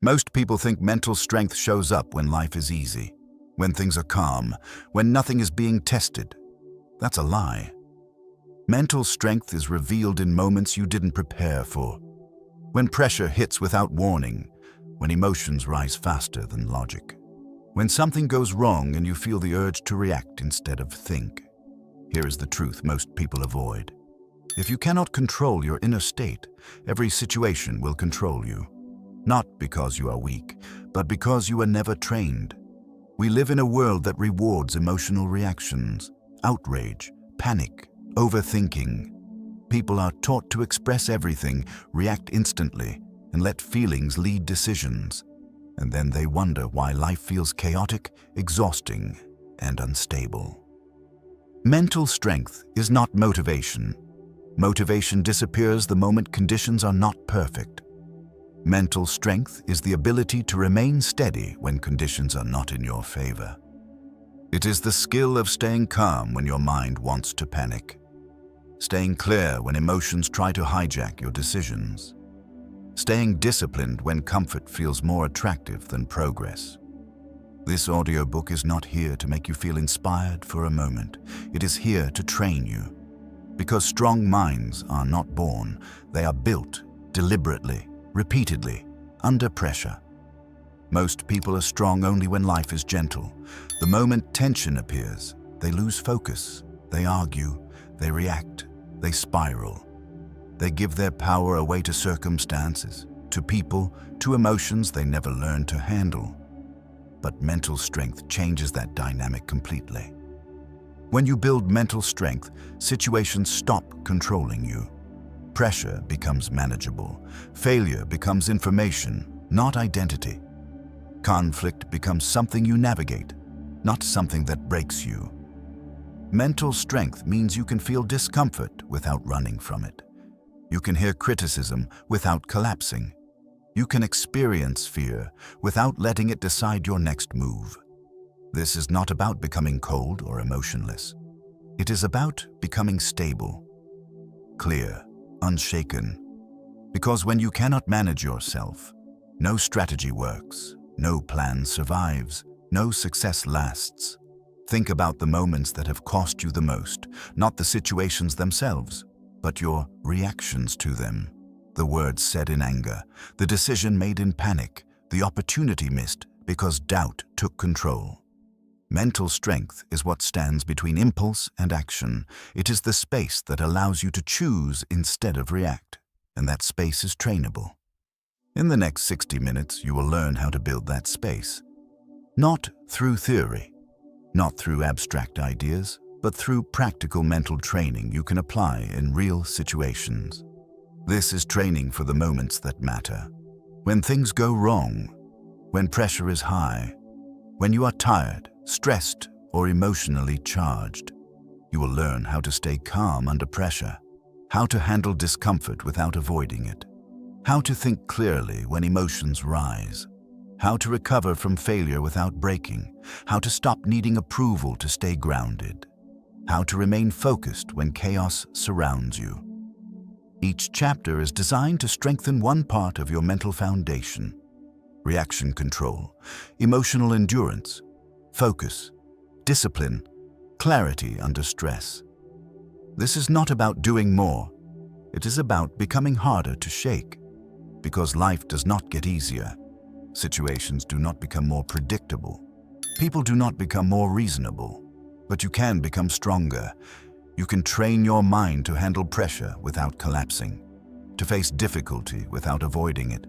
Most people think mental strength shows up when life is easy, when things are calm, when nothing is being tested. That's a lie. Mental strength is revealed in moments you didn't prepare for. When pressure hits without warning, when emotions rise faster than logic. When something goes wrong and you feel the urge to react instead of think. Here is the truth most people avoid. If you cannot control your inner state, every situation will control you. Not because you are weak, but because you are never trained. We live in a world that rewards emotional reactions, outrage, panic, overthinking. People are taught to express everything, react instantly, and let feelings lead decisions. And then they wonder why life feels chaotic, exhausting, and unstable. Mental strength is not motivation. Motivation disappears the moment conditions are not perfect. Mental strength is the ability to remain steady when conditions are not in your favor. It is the skill of staying calm when your mind wants to panic. Staying clear when emotions try to hijack your decisions. Staying disciplined when comfort feels more attractive than progress. This audiobook is not here to make you feel inspired for a moment. It is here to train you. Because strong minds are not born, they are built deliberately, repeatedly, under pressure. Most people are strong only when life is gentle. The moment tension appears, they lose focus, they argue, they react, they spiral. They give their power away to circumstances, to people, to emotions they never learned to handle. But mental strength changes that dynamic completely. When you build mental strength, situations stop controlling you. Pressure becomes manageable. Failure becomes information, not identity. Conflict becomes something you navigate, not something that breaks you. Mental strength means you can feel discomfort without running from it. You can hear criticism without collapsing. You can experience fear without letting it decide your next move. This is not about becoming cold or emotionless. It is about becoming stable, clear, unshaken. Because when you cannot manage yourself, no strategy works, no plan survives, no success lasts. Think about the moments that have cost you the most, not the situations themselves, but your reactions to them. The words said in anger, the decision made in panic, the opportunity missed because doubt took control. Mental strength is what stands between impulse and action. It is the space that allows you to choose instead of react, and that space is trainable. In the next 60 minutes, you will learn how to build that space. Not through theory, not through abstract ideas, but through practical mental training you can apply in real situations. This is training for the moments that matter. When things go wrong, when pressure is high, when you are tired, stressed, or emotionally charged, you will learn how to stay calm under pressure, how to handle discomfort without avoiding it, how to think clearly when emotions rise, how to recover from failure without breaking, how to stop needing approval to stay grounded, how to remain focused when chaos surrounds you. Each chapter is designed to strengthen one part of your mental foundation: reaction control, emotional endurance, focus, discipline, clarity under stress. This is not about doing more. It is about becoming harder to shake. Because life does not get easier. Situations do not become more predictable. People do not become more reasonable. But you can become stronger. You can train your mind to handle pressure without collapsing, to face difficulty without avoiding it,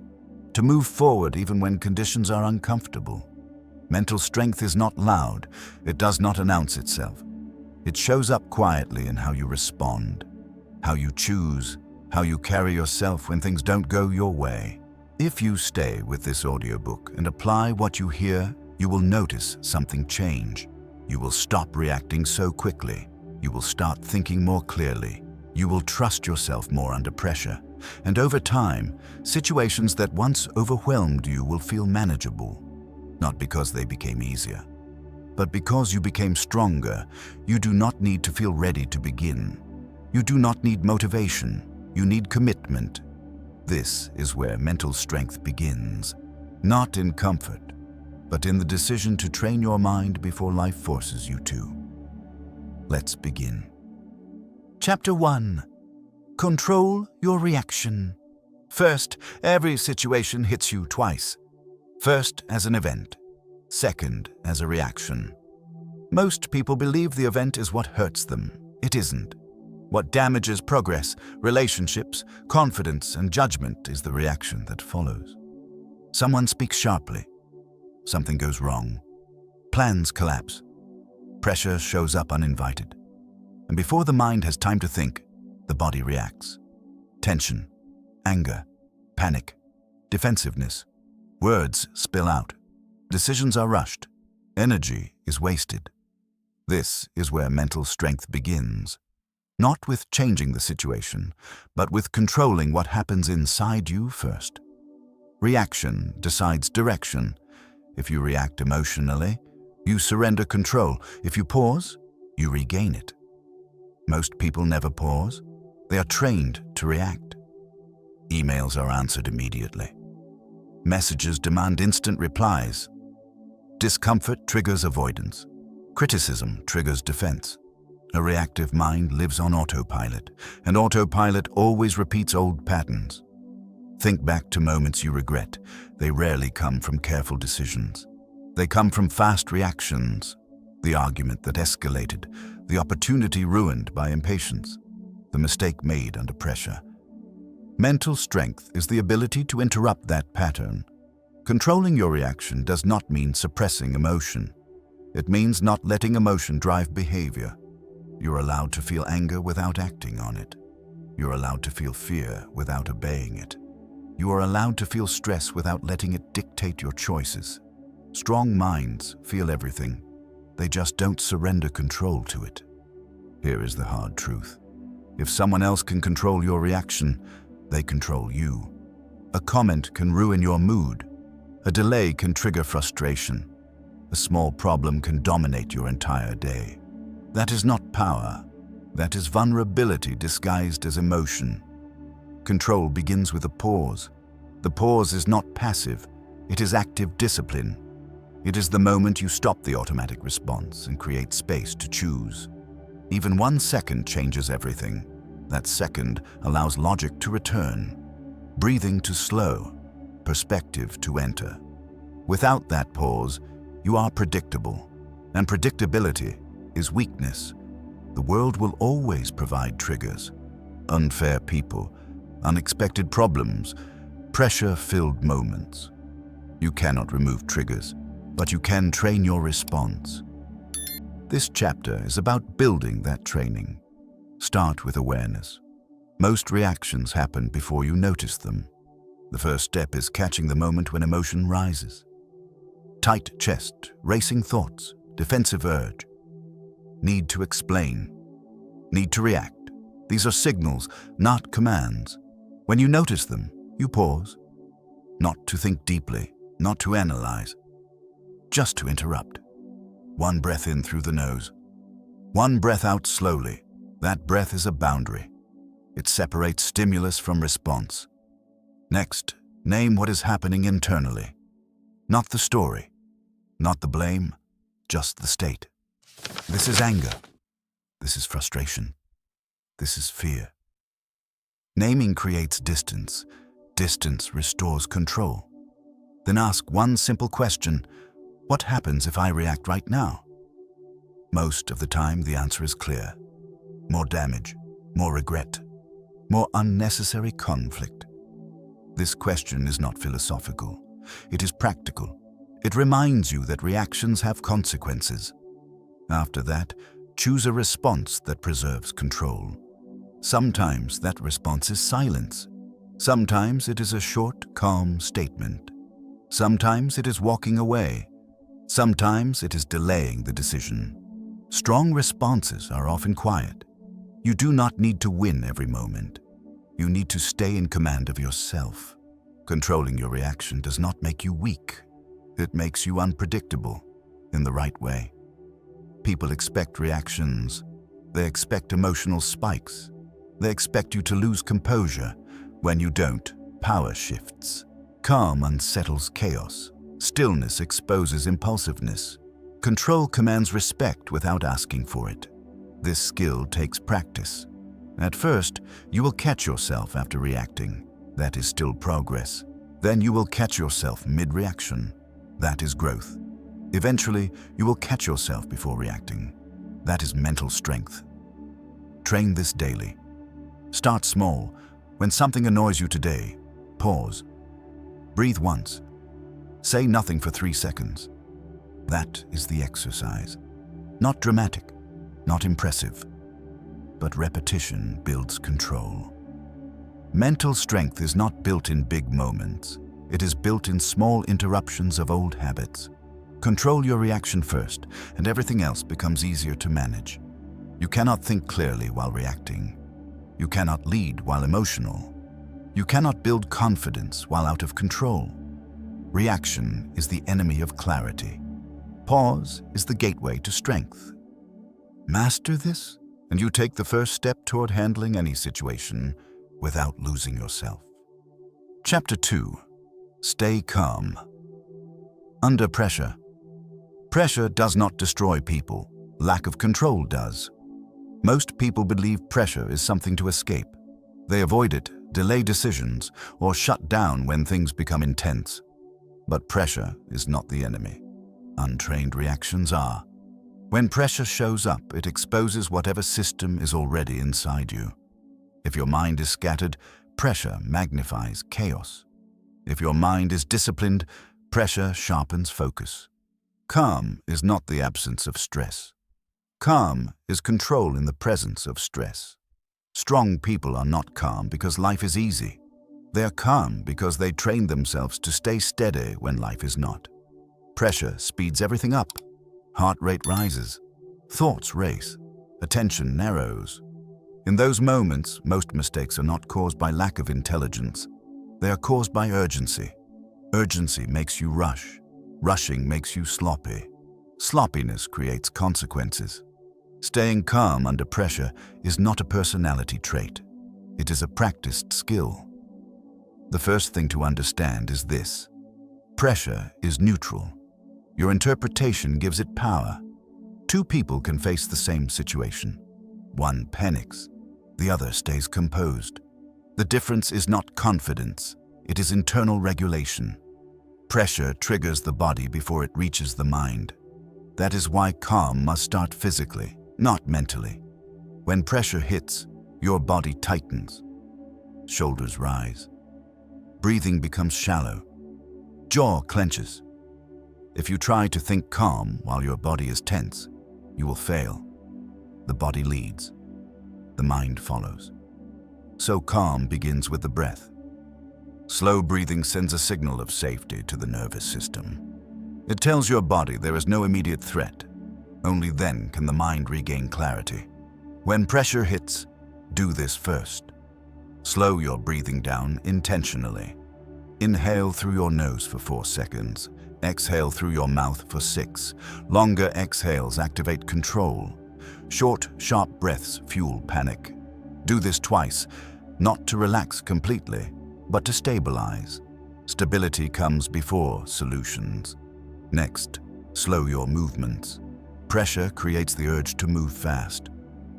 to move forward even when conditions are uncomfortable. Mental strength is not loud. It does not announce itself. It shows up quietly in how you respond, how you choose, how you carry yourself when things don't go your way. If you stay with this audiobook and apply what you hear, you will notice something change. You will stop reacting so quickly. You will start thinking more clearly. You will trust yourself more under pressure. And over time, situations that once overwhelmed you will feel manageable. Not because they became easier, but because you became stronger. You do not need to feel ready to begin. You do not need motivation. You need commitment. This is where mental strength begins. not in comfort, but in the decision to train your mind before life forces you to. Let's begin. Chapter 1. Control your reaction. First, every situation hits you twice. First as an event, second as a reaction. Most people believe the event is what hurts them. It isn't. What damages progress, relationships, confidence, and judgment is the reaction that follows. Someone speaks sharply. Something goes wrong. Plans collapse. Pressure shows up uninvited. And before the mind has time to think, the body reacts. Tension, anger, panic, defensiveness. Words spill out. Decisions are rushed. Energy is wasted. This is where mental strength begins. Not with changing the situation, but with controlling what happens inside you first. Reaction decides direction. If you react emotionally, you surrender control. If you pause, you regain it. Most people never pause. They are trained to react. Emails are answered immediately. Messages demand instant replies. Discomfort triggers avoidance. Criticism triggers defense. A reactive mind lives on autopilot, and autopilot always repeats old patterns. Think back to moments you regret. They rarely come from careful decisions. They come from fast reactions. The argument that escalated, the opportunity ruined by impatience, the mistake made under pressure. Mental strength is the ability to interrupt that pattern. Controlling your reaction does not mean suppressing emotion. It means not letting emotion drive behavior. You're allowed to feel anger without acting on it. You're allowed to feel fear without obeying it. You are allowed to feel stress without letting it dictate your choices. Strong minds feel everything. They just don't surrender control to it. Here is the hard truth. If someone else can control your reaction, they control you. A comment can ruin your mood. A delay can trigger frustration. A small problem can dominate your entire day. That is not power. That is vulnerability disguised as emotion. Control begins with a pause. The pause is not passive. It is active discipline. It is the moment you stop the automatic response and create space to choose. Even 1 second changes everything. That second allows logic to return, breathing to slow, perspective to enter. Without that pause, you are predictable, and predictability is weakness. The world will always provide triggers. Unfair people, unexpected problems, pressure-filled moments. You cannot remove triggers, but you can train your response. This chapter is about building that training. Start with awareness. Most reactions happen before you notice them. The first step is catching the moment when emotion rises. Tight chest, racing thoughts, defensive urge. Need to explain. Need to react. These are signals, not commands. When you notice them, you pause. Not to think deeply, not to analyze. Just to interrupt. 1 breath in through the nose. 1 breath out slowly. That breath is a boundary. It separates stimulus from response. Next, name what is happening internally. Not the story, not the blame, just the state. This is anger. This is frustration. This is fear. Naming creates distance. Distance restores control. Then ask 1 simple question. What happens if I react right now? Most of the time, the answer is clear. More damage, more regret, more unnecessary conflict. This question is not philosophical. It is practical. It reminds you that reactions have consequences. After that, choose a response that preserves control. Sometimes that response is silence. Sometimes it is a short, calm statement. Sometimes it is walking away. Sometimes it is delaying the decision. Strong responses are often quiet. You do not need to win every moment. You need to stay in command of yourself. Controlling your reaction does not make you weak. It makes you unpredictable in the right way. People expect reactions. They expect emotional spikes. They expect you to lose composure. When you don't, power shifts. Calm unsettles chaos. Stillness exposes impulsiveness. Control commands respect without asking for it. This skill takes practice. At first, you will catch yourself after reacting. That is still progress. Then you will catch yourself mid-reaction. That is growth. Eventually, you will catch yourself before reacting. That is mental strength. Train this daily. Start small. When something annoys you today, pause. Breathe once. Say nothing for 3 seconds. That is the exercise. Not dramatic, not impressive, but repetition builds control. Mental strength is not built in big moments. It is built in small interruptions of old habits. Control your reaction first, and everything else becomes easier to manage. You cannot think clearly while reacting. You cannot lead while emotional. You cannot build confidence while out of control. Reaction is the enemy of clarity. Pause is the gateway to strength. Master this, and you take the first step toward handling any situation without losing yourself. Chapter 2. Stay calm. Under pressure. Pressure does not destroy people. Lack of control does. Most people believe pressure is something to escape. They avoid it, delay decisions, or shut down when things become intense. But pressure is not the enemy. Untrained reactions are. When pressure shows up, it exposes whatever system is already inside you. If your mind is scattered, pressure magnifies chaos. If your mind is disciplined, pressure sharpens focus. Calm is not the absence of stress. Calm is control in the presence of stress. Strong people are not calm because life is easy. They are calm because they train themselves to stay steady when life is not. Pressure speeds everything up. Heart rate rises. Thoughts race. Attention narrows. In those moments, most mistakes are not caused by lack of intelligence. They are caused by urgency. Urgency makes you rush. Rushing makes you sloppy. Sloppiness creates consequences. Staying calm under pressure is not a personality trait. It is a practiced skill. The first thing to understand is this. Pressure is neutral. Your interpretation gives it power. Two people can face the same situation. One panics. The other stays composed. The difference is not confidence. It is internal regulation. Pressure triggers the body before it reaches the mind. That is why calm must start physically, not mentally. When pressure hits, your body tightens. Shoulders rise. Breathing becomes shallow. Jaw clenches. If you try to think calm while your body is tense, you will fail. The body leads. The mind follows. So calm begins with the breath. Slow breathing sends a signal of safety to the nervous system. It tells your body there is no immediate threat. Only then can the mind regain clarity. When pressure hits, do this first. Slow your breathing down intentionally. Inhale through your nose for 4 seconds. Exhale through your mouth for 6. Longer exhales activate control. Short, sharp breaths fuel panic. Do this twice, not to relax completely, but to stabilize. Stability comes before solutions. Next, slow your movements. Pressure creates the urge to move fast.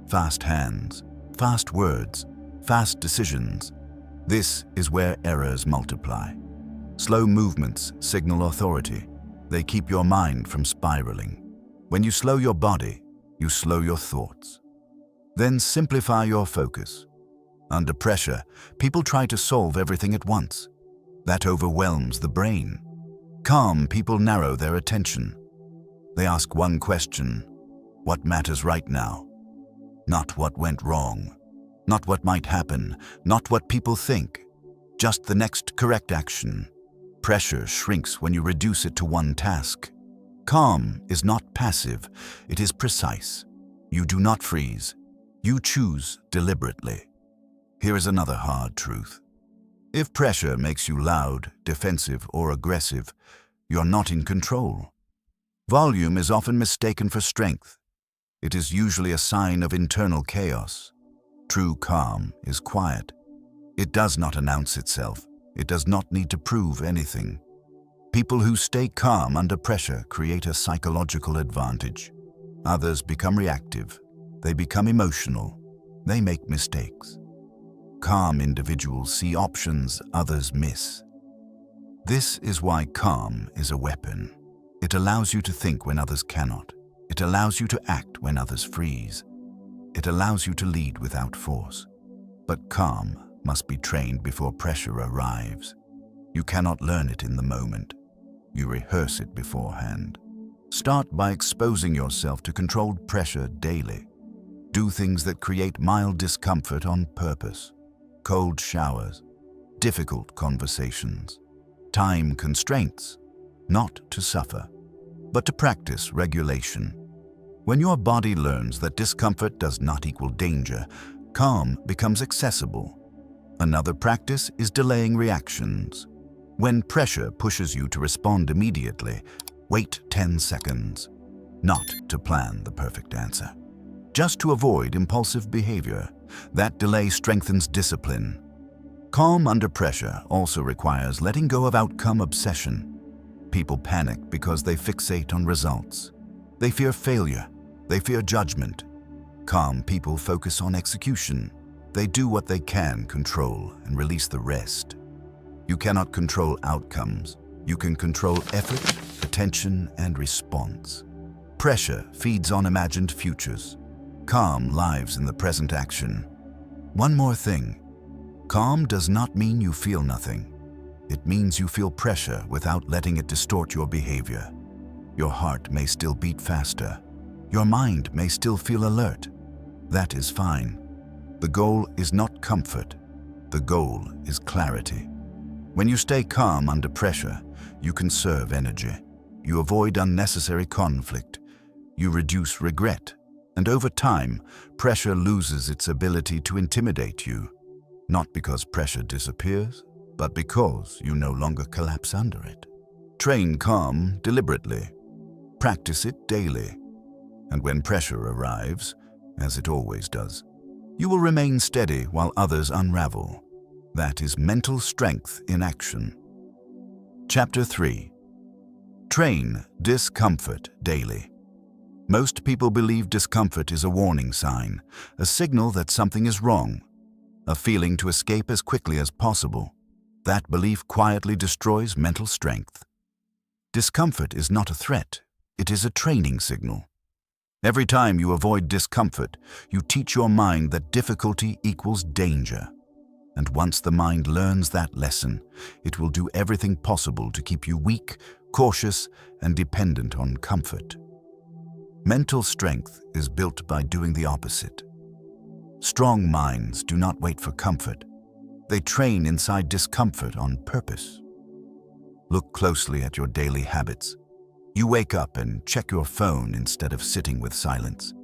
Fast hands, fast words, fast decisions. This is where errors multiply. Slow movements signal authority. They keep your mind from spiraling. When you slow your body, you slow your thoughts. Then simplify your focus. Under pressure, people try to solve everything at once. That overwhelms the brain. Calm people narrow their attention. They ask one question: what matters right now? Not what went wrong. Not what might happen. Not what people think. Just the next correct action. Pressure shrinks when you reduce it to one task. Calm is not passive, it is precise. You do not freeze. You choose deliberately. Here is another hard truth. If pressure makes you loud, defensive, or aggressive, you're not in control. Volume is often mistaken for strength. It is usually a sign of internal chaos. True calm is quiet. It does not announce itself. It does not need to prove anything. People who stay calm under pressure create a psychological advantage. Others become reactive. They become emotional. They make mistakes. Calm individuals see options others miss. This is why calm is a weapon. It allows you to think when others cannot. It allows you to act when others freeze. It allows you to lead without force. But calm must be trained before pressure arrives. You cannot learn it in the moment. You rehearse it beforehand. Start by exposing yourself to controlled pressure daily. Do things that create mild discomfort on purpose. Cold showers, difficult conversations, time constraints, not to suffer, but to practice regulation. When your body learns that discomfort does not equal danger, calm becomes accessible. Another practice is delaying reactions. When pressure pushes you to respond immediately, wait 10 seconds, not to plan the perfect answer. Just to avoid impulsive behavior. That delay strengthens discipline. Calm under pressure also requires letting go of outcome obsession. People panic because they fixate on results. They fear failure. They fear judgment. Calm people focus on execution. They do what they can control and release the rest. You cannot control outcomes. You can control effort, attention, and response. Pressure feeds on imagined futures. Calm lives in the present action. One more thing. Calm does not mean you feel nothing. It means you feel pressure without letting it distort your behavior. Your heart may still beat faster. Your mind may still feel alert. That is fine. The goal is not comfort. The goal is clarity. When you stay calm under pressure, you conserve energy. You avoid unnecessary conflict. You reduce regret. And over time, pressure loses its ability to intimidate you. Not because pressure disappears, but because you no longer collapse under it. Train calm deliberately. Practice it daily. And when pressure arrives, as it always does, you will remain steady while others unravel. That is mental strength in action. Chapter 3. Train discomfort daily. Most people believe discomfort is a warning sign, a signal that something is wrong, a feeling to escape as quickly as possible. That belief quietly destroys mental strength. Discomfort is not a threat, it is a training signal. Every time you avoid discomfort, you teach your mind that difficulty equals danger. And once the mind learns that lesson, it will do everything possible to keep you weak, cautious, and dependent on comfort. Mental strength is built by doing the opposite. Strong minds do not wait for comfort. They train inside discomfort on purpose. Look closely at your daily habits. You wake up and check your phone instead of sitting with silence.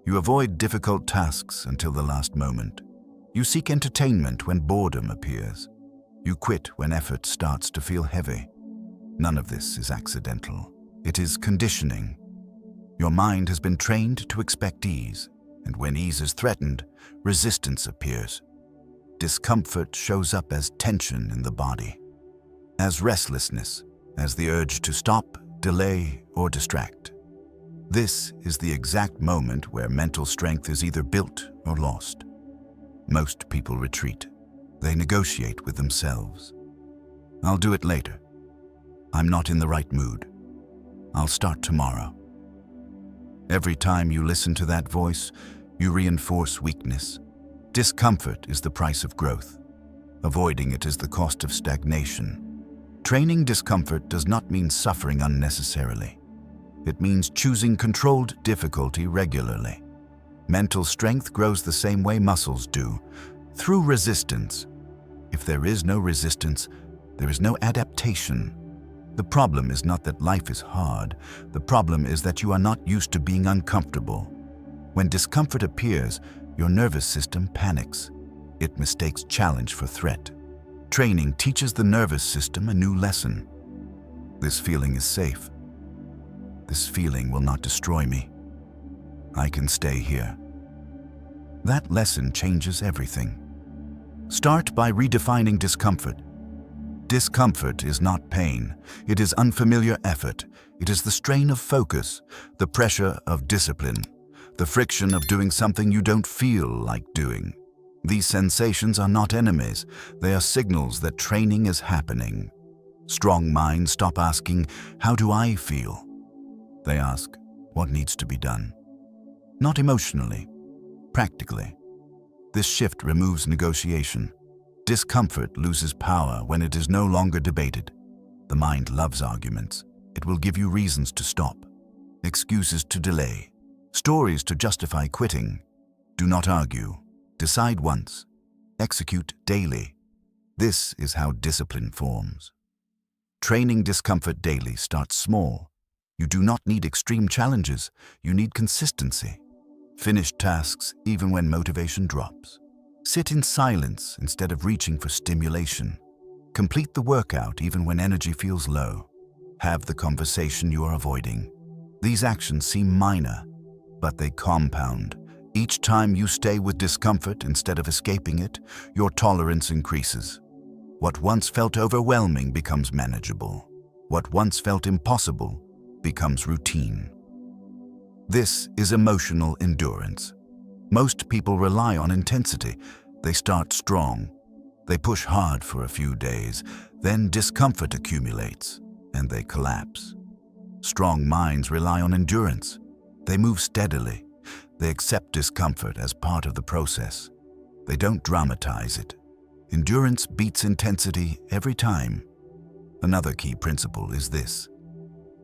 You avoid difficult tasks until the last moment. You seek entertainment when boredom appears. You quit when effort starts to feel heavy. None of this is accidental. It is conditioning. Your mind has been trained to expect ease, and when ease is threatened, resistance appears. Discomfort shows up as tension in the body, as restlessness, as the urge to stop, delay, or distract. This is the exact moment where mental strength is either built or lost. Most people retreat. They negotiate with themselves. I'll do it later. I'm not in the right mood. I'll start tomorrow. Every time you listen to that voice, you reinforce weakness. Discomfort is the price of growth. Avoiding it is the cost of stagnation. Training discomfort does not mean suffering unnecessarily. It means choosing controlled difficulty regularly. Mental strength grows the same way muscles do, through resistance. If there is no resistance, there is no adaptation. The problem is not that life is hard. The problem is that you are not used to being uncomfortable. When discomfort appears, your nervous system panics. It mistakes challenge for threat. Training teaches the nervous system a new lesson. This feeling is safe. This feeling will not destroy me. I can stay here. That lesson changes everything. Start by redefining discomfort. Discomfort is not pain. It is unfamiliar effort. It is the strain of focus, the pressure of discipline, the friction of doing something you don't feel like doing. These sensations are not enemies. They are signals that training is happening. Strong minds stop asking, "How do I feel?" They ask, "What needs to be done?" Not emotionally, practically. This shift removes negotiation. Discomfort loses power when it is no longer debated. The mind loves arguments. It will give you reasons to stop, excuses to delay, stories to justify quitting. Do not argue. Decide once. Execute daily. This is how discipline forms. Training discomfort daily starts small. You do not need extreme challenges. You need consistency. Finish tasks even when motivation drops. Sit in silence instead of reaching for stimulation. Complete the workout even when energy feels low. Have the conversation you are avoiding. These actions seem minor, but they compound. Each time you stay with discomfort instead of escaping it, your tolerance increases. What once felt overwhelming becomes manageable. What once felt impossible becomes routine. This is emotional endurance. Most people rely on intensity. They start strong. They push hard for a few days. Then discomfort accumulates, and they collapse. Strong minds rely on endurance. They move steadily. They accept discomfort as part of the process. They don't dramatize it. Endurance beats intensity every time. Another key principle is this: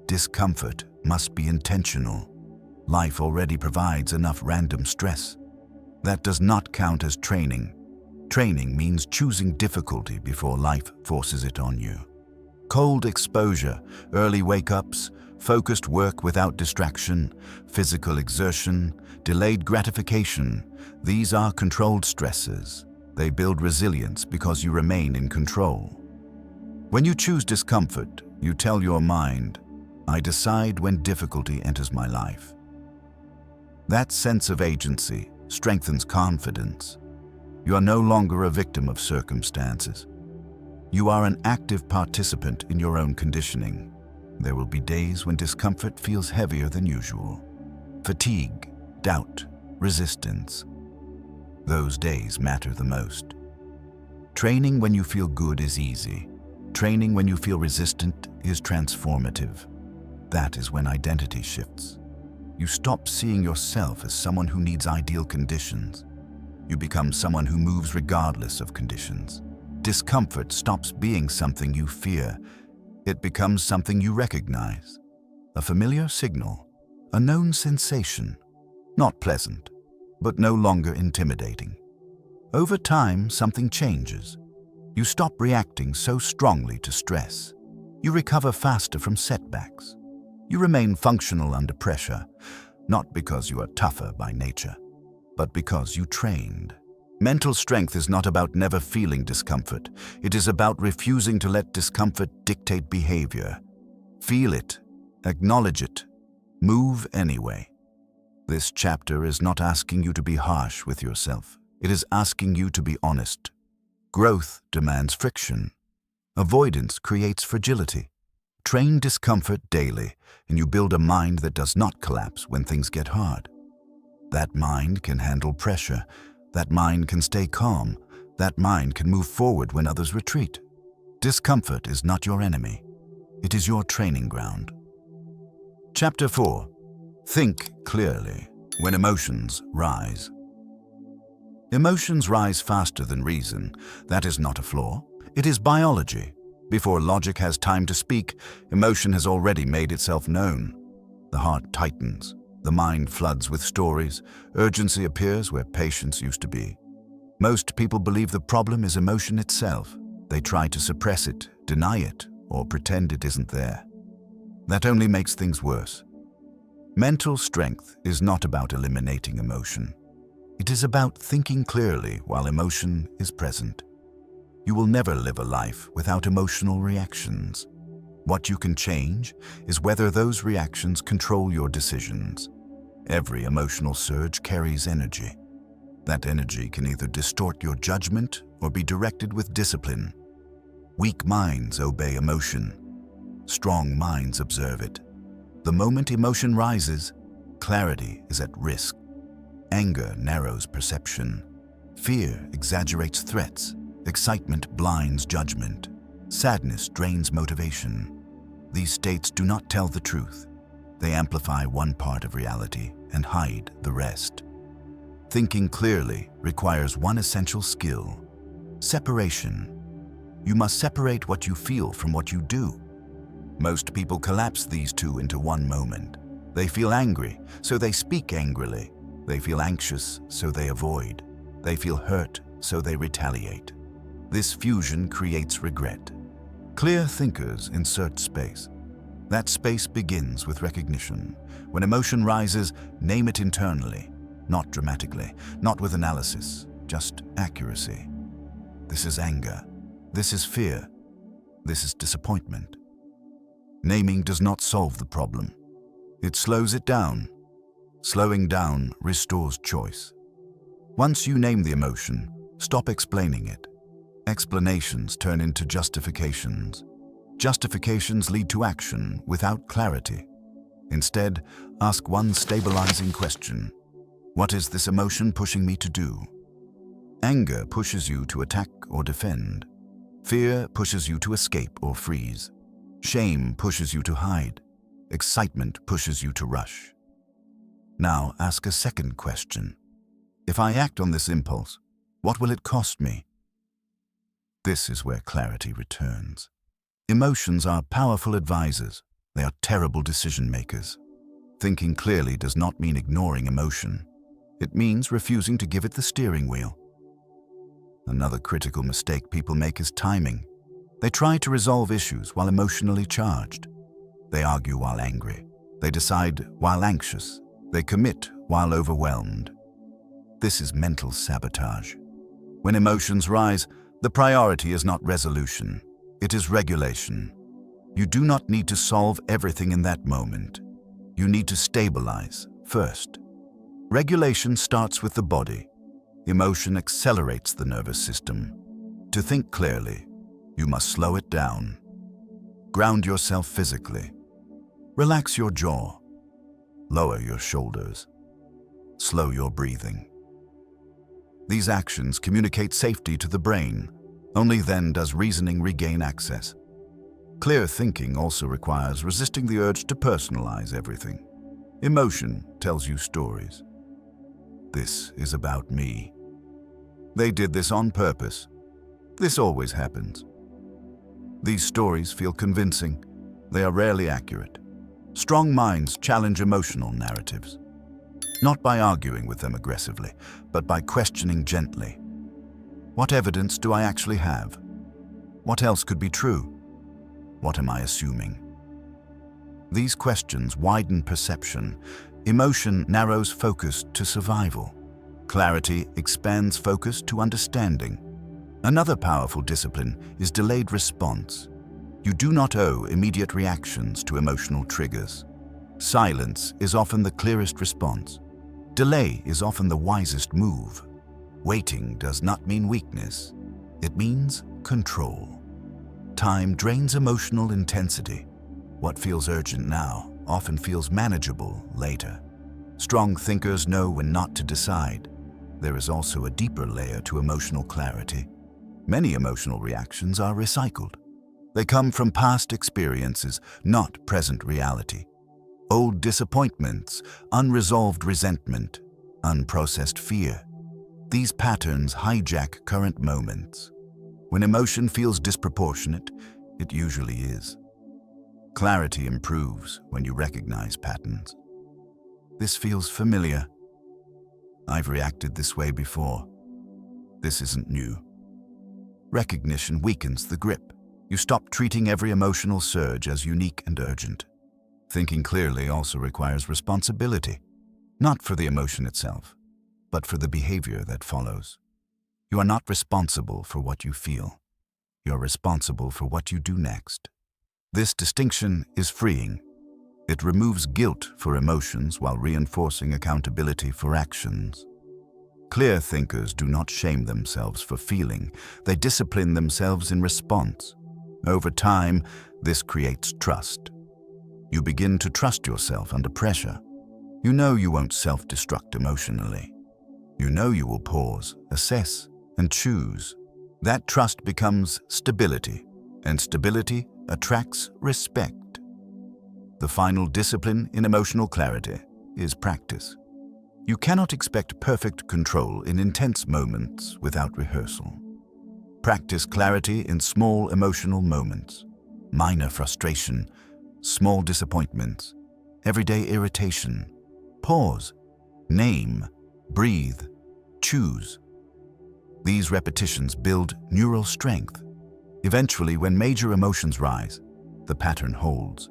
discomfort must be intentional. Life already provides enough random stress. That does not count as training. Training means choosing difficulty before life forces it on you. Cold exposure, early wake-ups, focused work without distraction, physical exertion, delayed gratification, these are controlled stresses. They build resilience because you remain in control. When you choose discomfort, you tell your mind, "I decide when difficulty enters my life." That sense of agency strengthens confidence. You are no longer a victim of circumstances. You are an active participant in your own conditioning. There will be days when discomfort feels heavier than usual. Fatigue, doubt, resistance. Those days matter the most. Training when you feel good is easy. Training when you feel resistant is transformative. That is when identity shifts. You stop seeing yourself as someone who needs ideal conditions. You become someone who moves regardless of conditions. Discomfort stops being something you fear. It becomes something you recognize. A familiar signal, a known sensation. Not pleasant, but no longer intimidating. Over time, something changes. You stop reacting so strongly to stress. You recover faster from setbacks. You remain functional under pressure, not because you are tougher by nature, but because you trained. Mental strength is not about never feeling discomfort. It is about refusing to let discomfort dictate behavior. Feel it, acknowledge it, move anyway. This chapter is not asking you to be harsh with yourself. It is asking you to be honest. Growth demands friction. Avoidance creates fragility. Train discomfort daily, and you build a mind that does not collapse when things get hard. That mind can handle pressure. That mind can stay calm. That mind can move forward when others retreat. Discomfort is not your enemy. It is your training ground. Chapter 4. Think clearly when emotions rise. Emotions rise faster than reason. That is not a flaw. It is biology. Before logic has time to speak, emotion has already made itself known. The heart tightens. The mind floods with stories. Urgency appears where patience used to be. Most people believe the problem is emotion itself. They try to suppress it, deny it, or pretend it isn't there. That only makes things worse. Mental strength is not about eliminating emotion. It is about thinking clearly while emotion is present. You will never live a life without emotional reactions. What you can change is whether those reactions control your decisions. Every emotional surge carries energy. That energy can either distort your judgment or be directed with discipline. Weak minds obey emotion. Strong minds observe it. The moment emotion rises, clarity is at risk. Anger narrows perception. Fear exaggerates threats. Excitement blinds judgment. Sadness drains motivation. These states do not tell the truth. They amplify one part of reality and hide the rest. Thinking clearly requires one essential skill: separation. You must separate what you feel from what you do. Most people collapse these two into one moment. They feel angry, so they speak angrily. They feel anxious, so they avoid. They feel hurt, so they retaliate. This fusion creates regret. Clear thinkers insert space. That space begins with recognition. When emotion rises, name it internally, not dramatically, not with analysis, just accuracy. This is anger. This is fear. This is disappointment. Naming does not solve the problem. It slows it down. Slowing down restores choice. Once you name the emotion, stop explaining it. Explanations turn into justifications. Justifications lead to action without clarity. Instead, ask one stabilizing question. What is this emotion pushing me to do? Anger pushes you to attack or defend. Fear pushes you to escape or freeze. Shame pushes you to hide. Excitement pushes you to rush. Now ask a second question. If I act on this impulse, what will it cost me? This is where clarity returns. Emotions are powerful advisors. They are terrible decision makers. Thinking clearly does not mean ignoring emotion. It means refusing to give it the steering wheel. Another critical mistake people make is timing. They try to resolve issues while emotionally charged. They argue while angry. They decide while anxious. They commit while overwhelmed. This is mental sabotage. When emotions rise, the priority is not resolution. It is regulation. You do not need to solve everything in that moment. You need to stabilize first. Regulation starts with the body. Emotion accelerates the nervous system. To think clearly, you must slow it down. Ground yourself physically. Relax your jaw. Lower your shoulders. Slow your breathing. These actions communicate safety to the brain. Only then does reasoning regain access. Clear thinking also requires resisting the urge to personalize everything. Emotion tells you stories. This is about me. They did this on purpose. This always happens. These stories feel convincing. They are rarely accurate. Strong minds challenge emotional narratives. Not by arguing with them aggressively, but by questioning gently. What evidence do I actually have? What else could be true? What am I assuming? These questions widen perception. Emotion narrows focus to survival. Clarity expands focus to understanding. Another powerful discipline is delayed response. You do not owe immediate reactions to emotional triggers. Silence is often the clearest response. Delay is often the wisest move. Waiting does not mean weakness. It means control. Time drains emotional intensity. What feels urgent now often feels manageable later. Strong thinkers know when not to decide. There is also a deeper layer to emotional clarity. Many emotional reactions are recycled. They come from past experiences, not present reality. Old disappointments, unresolved resentment, unprocessed fear. These patterns hijack current moments. When emotion feels disproportionate, it usually is. Clarity improves when you recognize patterns. This feels familiar. I've reacted this way before. This isn't new. Recognition weakens the grip. You stop treating every emotional surge as unique and urgent. Thinking clearly also requires responsibility, not for the emotion itself, but for the behavior that follows. You are not responsible for what you feel. You are responsible for what you do next. This distinction is freeing. It removes guilt for emotions while reinforcing accountability for actions. Clear thinkers do not shame themselves for feeling. They discipline themselves in response. Over time, this creates trust. You begin to trust yourself under pressure. You know you won't self-destruct emotionally. You know you will pause, assess, and choose. That trust becomes stability, and stability attracts respect. The final discipline in emotional clarity is practice. You cannot expect perfect control in intense moments without rehearsal. Practice clarity in small emotional moments, minor frustration, small disappointments, everyday irritation. Pause, name, breathe, choose. These repetitions build neural strength. Eventually, when major emotions rise, the pattern holds.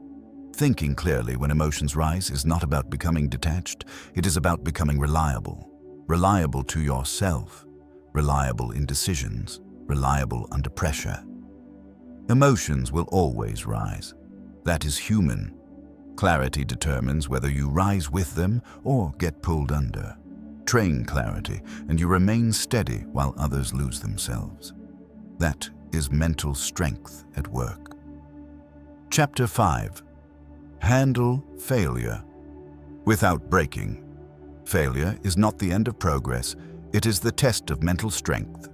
Thinking clearly when emotions rise is not about becoming detached. It is about becoming reliable. Reliable to yourself. Reliable in decisions. Reliable under pressure. Emotions will always rise. That is human. Clarity determines whether you rise with them or get pulled under. Train clarity, and you remain steady while others lose themselves. That is mental strength at work. Chapter 5. Handle failure without breaking. Failure is not the end of progress. It is the test of mental strength.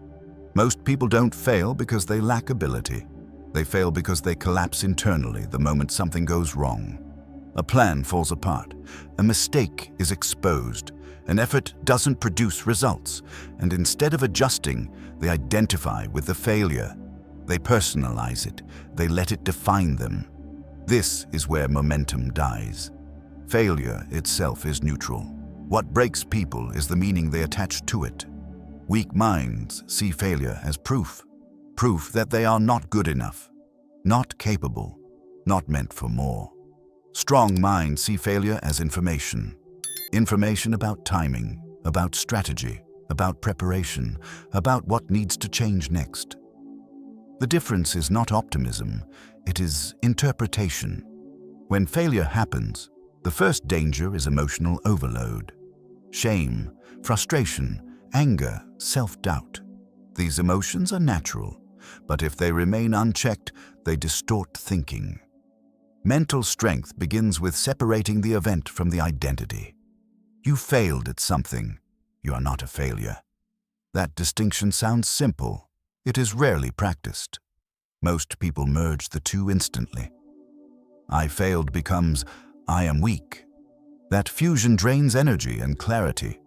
Most people don't fail because they lack ability. They fail because they collapse internally the moment something goes wrong. A plan falls apart. A mistake is exposed. An effort doesn't produce results. And instead of adjusting, they identify with the failure. They personalize it. They let it define them. This is where momentum dies. Failure itself is neutral. What breaks people is the meaning they attach to it. Weak minds see failure as proof. Proof that they are not good enough, not capable, not meant for more. Strong minds see failure as information. Information about timing, about strategy, about preparation, about what needs to change next. The difference is not optimism, it is interpretation. When failure happens, the first danger is emotional overload. Shame, frustration, anger, self-doubt. These emotions are natural, but if they remain unchecked, they distort thinking. Mental strength begins with separating the event from the identity. You failed at something. You are not a failure. That distinction sounds simple. It is rarely practiced. Most people merge the two instantly. I failed becomes I am weak. That fusion drains energy and clarity.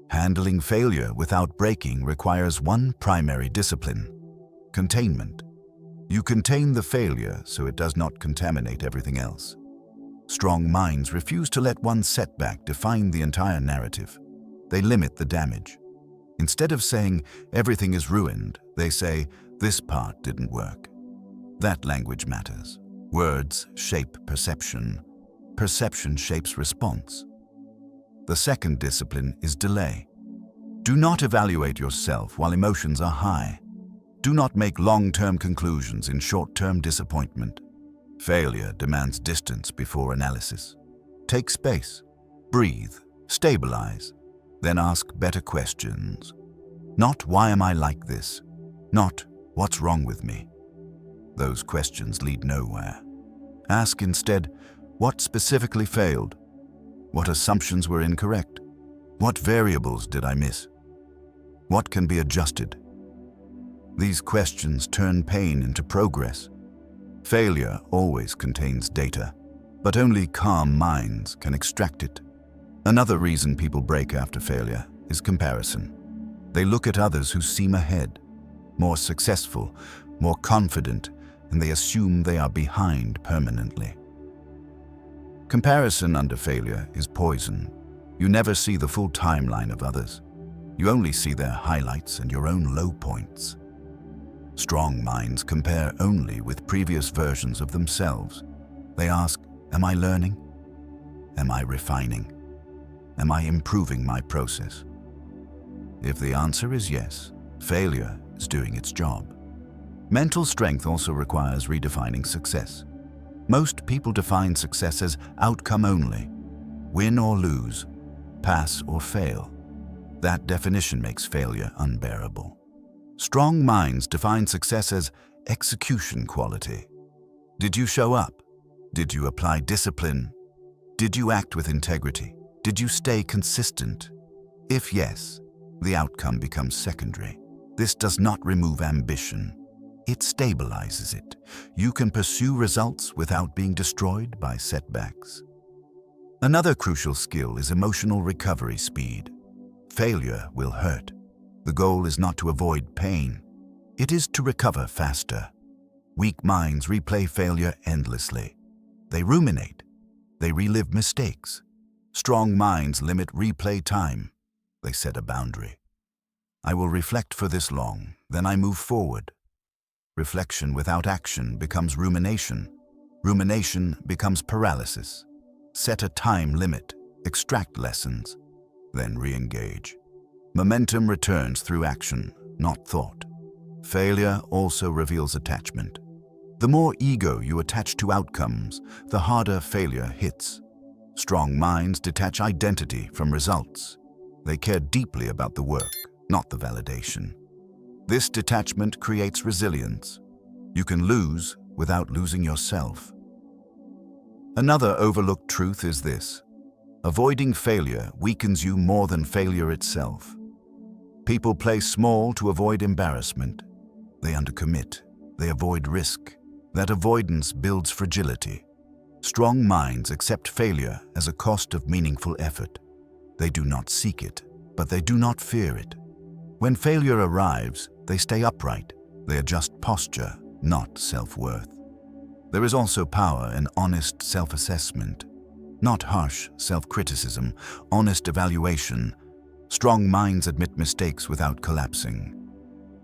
Handling failure without breaking requires one primary discipline: containment. You contain the failure so it does not contaminate everything else. Strong minds refuse to let one setback define the entire narrative. They limit the damage. Instead of saying, everything is ruined, they say, this part didn't work. That language matters. Words shape perception. Perception shapes response. The second discipline is delay. Do not evaluate yourself while emotions are high. Do not make long-term conclusions in short-term disappointment. Failure demands distance before analysis. Take space, breathe, stabilize, then ask better questions. Not why am I like this? Not what's wrong with me? Those questions lead nowhere. Ask instead, what specifically failed? What assumptions were incorrect? What variables did I miss? What can be adjusted? These questions turn pain into progress. Failure always contains data, but only calm minds can extract it. Another reason people break after failure is comparison. They look at others who seem ahead, more successful, more confident, and they assume they are behind permanently. Comparison under failure is poison. You never see the full timeline of others. You only see their highlights and your own low points. Strong minds compare only with previous versions of themselves. They ask, am I learning? Am I refining? Am I improving my process? If the answer is yes, failure is doing its job. Mental strength also requires redefining success. Most people define success as outcome only, win or lose, pass or fail. That definition makes failure unbearable. Strong minds define success as execution quality. Did you show up? Did you apply discipline? Did you act with integrity? Did you stay consistent? If yes, the outcome becomes secondary. This does not remove ambition. It stabilizes it. You can pursue results without being destroyed by setbacks. Another crucial skill is emotional recovery speed. Failure will hurt. The goal is not to avoid pain. It is to recover faster. Weak minds replay failure endlessly. They ruminate. They relive mistakes. Strong minds limit replay time. They set a boundary. I will reflect for this long, then I move forward. Reflection without action becomes rumination. Rumination becomes paralysis. Set a time limit, extract lessons, then re-engage. Momentum returns through action, not thought. Failure also reveals attachment. The more ego you attach to outcomes, the harder failure hits. Strong minds detach identity from results. They care deeply about the work, not the validation. This detachment creates resilience. You can lose without losing yourself. Another overlooked truth is this: avoiding failure weakens you more than failure itself. People play small to avoid embarrassment. They undercommit. They avoid risk. That avoidance builds fragility. Strong minds accept failure as a cost of meaningful effort. They do not seek it, but they do not fear it. When failure arrives, they stay upright. They adjust posture, not self-worth. There is also power in honest self-assessment, not harsh self-criticism, honest evaluation. Strong minds admit mistakes without collapsing.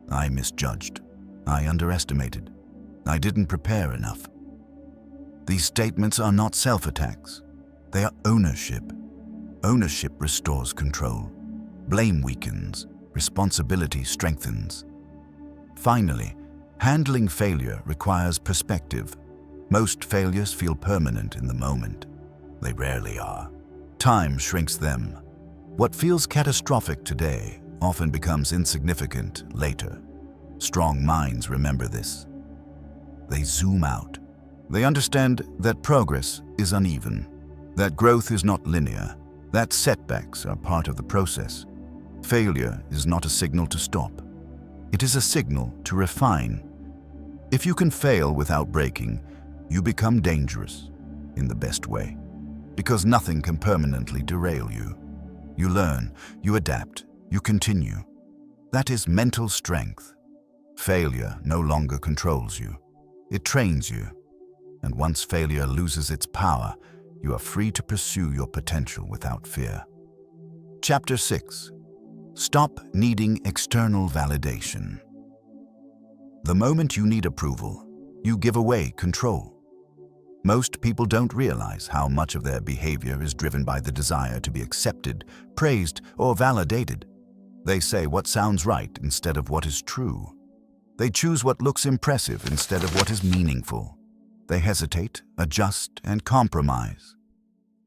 I misjudged. I underestimated. I didn't prepare enough. These statements are not self-attacks. They are ownership. Ownership restores control. Blame weakens. Responsibility strengthens. Finally, handling failure requires perspective. Most failures feel permanent in the moment. They rarely are. Time shrinks them. What feels catastrophic today often becomes insignificant later. Strong minds remember this. They zoom out. They understand that progress is uneven, that growth is not linear, that setbacks are part of the process. Failure is not a signal to stop. It is a signal to refine. If you can fail without breaking, you become dangerous in the best way, because nothing can permanently derail you. You learn, you adapt, you continue. That is mental strength. Failure no longer controls you. It trains you. And once failure loses its power, you are free to pursue your potential without fear. Chapter 6. Stop needing external validation. The moment you need approval, you give away control. Most people don't realize how much of their behavior is driven by the desire to be accepted, praised, or validated. They say what sounds right instead of what is true. They choose what looks impressive instead of what is meaningful. They hesitate, adjust, and compromise.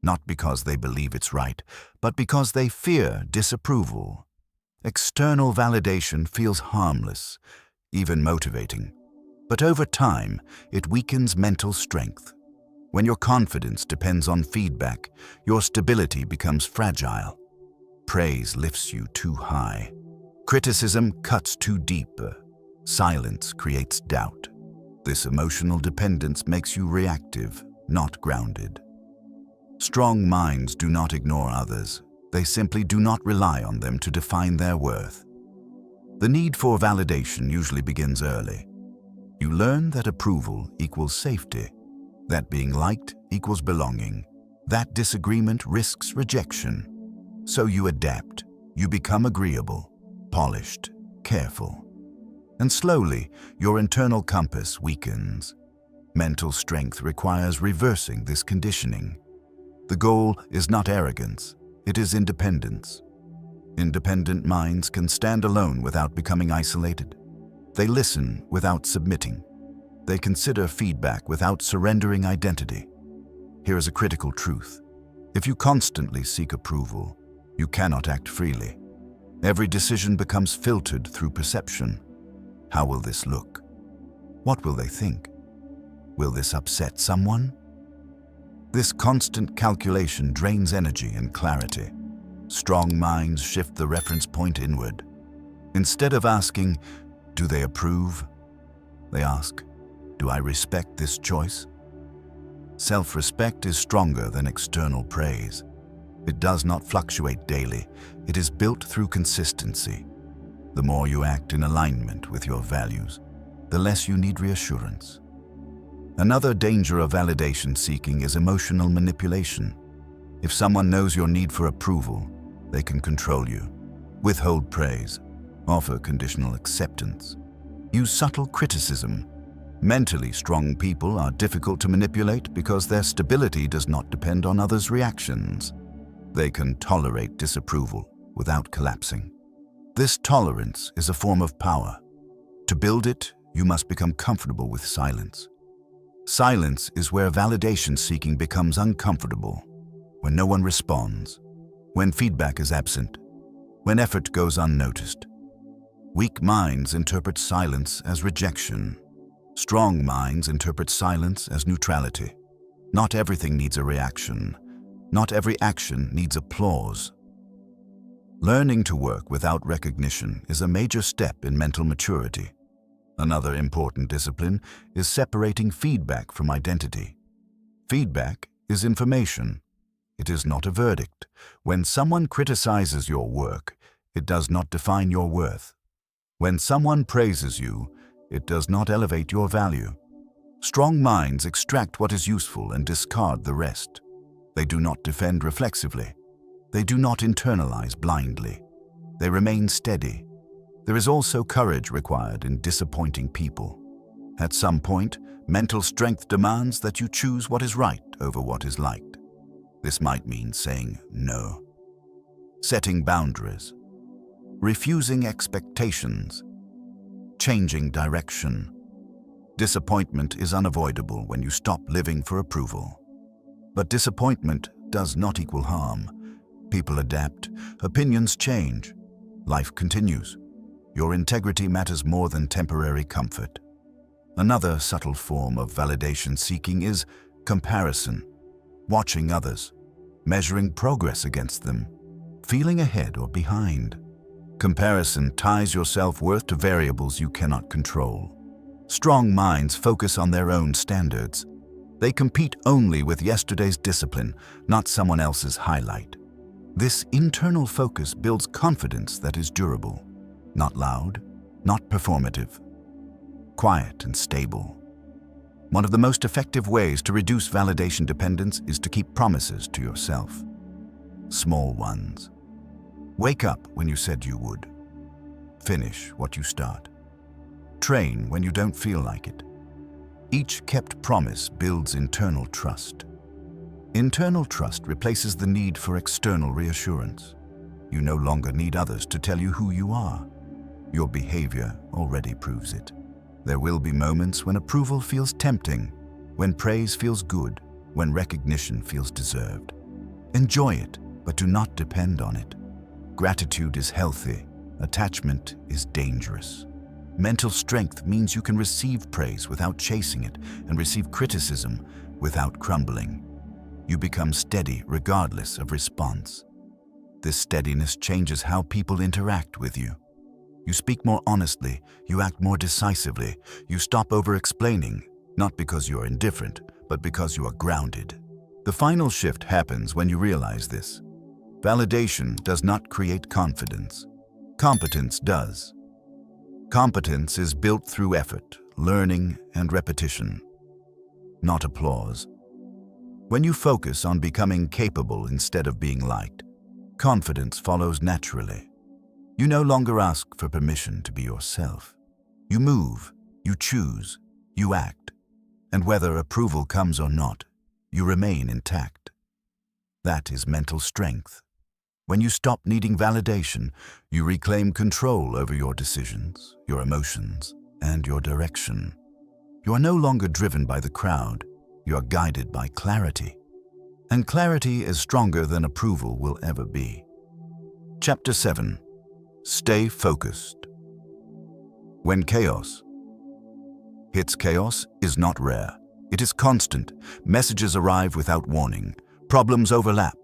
Not because they believe it's right, but because they fear disapproval. External validation feels harmless, even motivating. But over time, it weakens mental strength. When your confidence depends on feedback, your stability becomes fragile. Praise lifts you too high. Criticism cuts too deep. Silence creates doubt. This emotional dependence makes you reactive, not grounded. Strong minds do not ignore others. They simply do not rely on them to define their worth. The need for validation usually begins early. You learn that approval equals safety, that being liked equals belonging, that disagreement risks rejection. So you adapt. You become agreeable, polished, careful. And slowly, your internal compass weakens. Mental strength requires reversing this conditioning. The goal is not arrogance, it is independence. Independent minds can stand alone without becoming isolated. They listen without submitting. They consider feedback without surrendering identity. Here is a critical truth. If you constantly seek approval, you cannot act freely. Every decision becomes filtered through perception. How will this look? What will they think? Will this upset someone? This constant calculation drains energy and clarity. Strong minds shift the reference point inward. Instead of asking, "Do they approve?" they ask, "Do I respect this choice?" Self-respect is stronger than external praise. It does not fluctuate daily. It is built through consistency. The more you act in alignment with your values, the less you need reassurance. Another danger of validation seeking is emotional manipulation. If someone knows your need for approval, they can control you, withhold praise, offer conditional acceptance, use subtle criticism. Mentally strong people are difficult to manipulate because their stability does not depend on others' reactions. They can tolerate disapproval without collapsing. This tolerance is a form of power. To build it, you must become comfortable with silence. Silence is where validation seeking becomes uncomfortable, when no one responds, when feedback is absent, when effort goes unnoticed. Weak minds interpret silence as rejection. Strong minds interpret silence as neutrality. Not everything needs a reaction. Not every action needs applause. Learning to work without recognition is a major step in mental maturity. Another important discipline is separating feedback from identity. Feedback is information. It is not a verdict. When someone criticizes your work, it does not define your worth. When someone praises you, it does not elevate your value. Strong minds extract what is useful and discard the rest. They do not defend reflexively. They do not internalize blindly. They remain steady. There is also courage required in disappointing people. At some point, mental strength demands that you choose what is right over what is liked. This might mean saying no, setting boundaries, refusing expectations, changing direction. Disappointment is unavoidable when you stop living for approval. But disappointment does not equal harm. People adapt, opinions change, life continues. Your integrity matters more than temporary comfort. Another subtle form of validation seeking is comparison. Watching others, measuring progress against them, feeling ahead or behind. Comparison ties your self-worth to variables you cannot control. Strong minds focus on their own standards. They compete only with yesterday's discipline, not someone else's highlight. This internal focus builds confidence that is durable. Not loud, not performative, quiet and stable. One of the most effective ways to reduce validation dependence is to keep promises to yourself. Small ones. Wake up when you said you would. Finish what you start. Train when you don't feel like it. Each kept promise builds internal trust. Internal trust replaces the need for external reassurance. You no longer need others to tell you who you are. Your behavior already proves it. There will be moments when approval feels tempting, when praise feels good, when recognition feels deserved. Enjoy it, but do not depend on it. Gratitude is healthy. Attachment is dangerous. Mental strength means you can receive praise without chasing it and receive criticism without crumbling. You become steady regardless of response. This steadiness changes how people interact with you. You speak more honestly, you act more decisively, you stop over-explaining, not because you are indifferent, but because you are grounded. The final shift happens when you realize this. Validation does not create confidence. Competence does. Competence is built through effort, learning, and repetition, not applause. When you focus on becoming capable instead of being liked, confidence follows naturally. You no longer ask for permission to be yourself. You move, you choose, you act, and whether approval comes or not, you remain intact. That is mental strength. When you stop needing validation, you reclaim control over your decisions, your emotions, and your direction. You are no longer driven by the crowd. You are guided by clarity. And clarity is stronger than approval will ever be. Chapter 7. Stay focused. When chaos Hits chaos is not rare. It is constant. Messages arrive without warning. Problems overlap.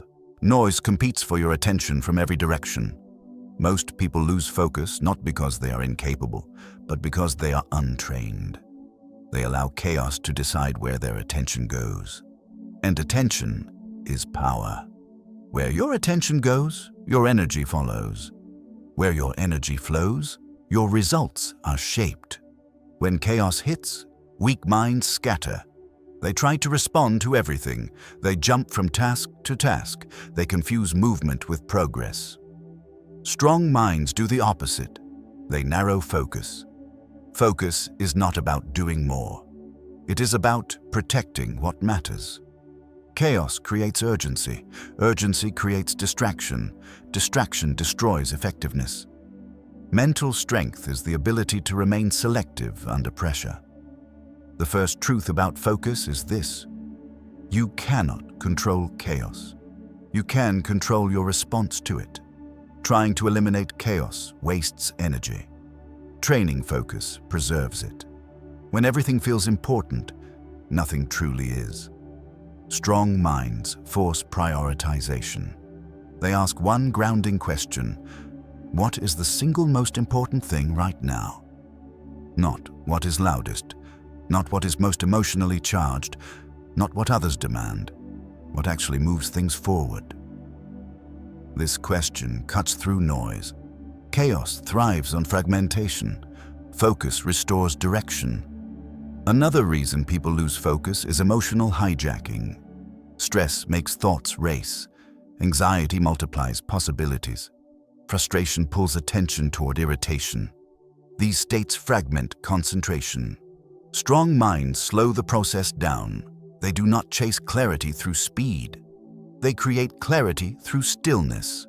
Noise competes for your attention from every direction. Most people lose focus not because they are incapable, but because they are untrained. They allow chaos to decide where their attention goes. And attention is power. Where your attention goes, your energy follows. Where your energy flows, your results are shaped. When chaos hits, weak minds scatter. They try to respond to everything. They jump from task to task. They confuse movement with progress. Strong minds do the opposite. They narrow focus. Focus is not about doing more. It is about protecting what matters. Chaos creates urgency. Urgency creates distraction. Distraction destroys effectiveness. Mental strength is the ability to remain selective under pressure. The first truth about focus is this: you cannot control chaos. You can control your response to it. Trying to eliminate chaos wastes energy. Training focus preserves it. When everything feels important, nothing truly is. Strong minds force prioritization. They ask one grounding question: what is the single most important thing right now? Not what is loudest, not what is most emotionally charged, not what others demand, what actually moves things forward. This question cuts through noise. Chaos thrives on fragmentation. Focus restores direction. Another reason people lose focus is emotional hijacking. Stress makes thoughts race. Anxiety multiplies possibilities. Frustration pulls attention toward irritation. These states fragment concentration. Strong minds slow the process down. They do not chase clarity through speed. They create clarity through stillness.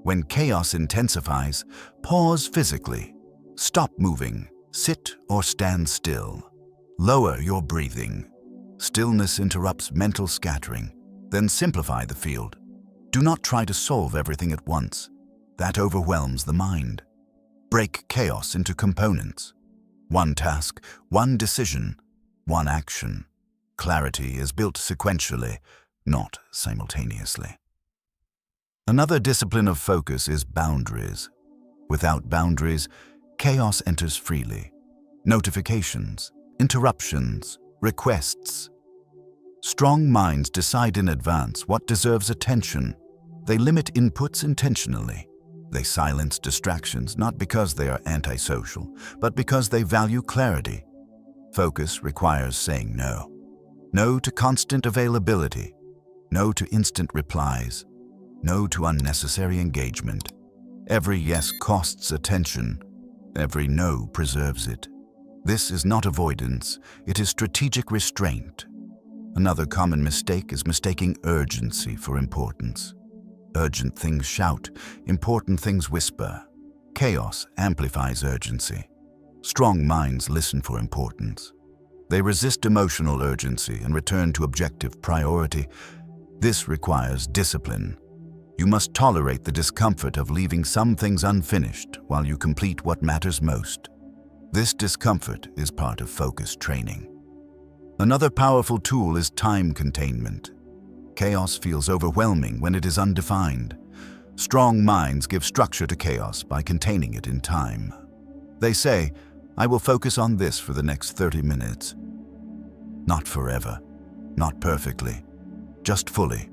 When chaos intensifies, pause physically. Stop moving. Sit or stand still. Lower your breathing. Stillness interrupts mental scattering. Then simplify the field. Do not try to solve everything at once. That overwhelms the mind. Break chaos into components. One task, one decision, one action. Clarity is built sequentially, not simultaneously. Another discipline of focus is boundaries. Without boundaries, chaos enters freely. Notifications, interruptions, requests. Strong minds decide in advance what deserves attention. They limit inputs intentionally. They silence distractions not because they are antisocial, but because they value clarity. Focus requires saying no. No to constant availability. No to instant replies. No to unnecessary engagement. Every yes costs attention. Every no preserves it. This is not avoidance, it is strategic restraint. Another common mistake is mistaking urgency for importance. Urgent things shout, important things whisper. Chaos amplifies urgency. Strong minds listen for importance. They resist emotional urgency and return to objective priority. This requires discipline. You must tolerate the discomfort of leaving some things unfinished while you complete what matters most. This discomfort is part of focus training. Another powerful tool is time containment. Chaos feels overwhelming when it is undefined. Strong minds give structure to chaos by containing it in time. They say, I will focus on this for the next 30 minutes. Not forever, not perfectly, just fully,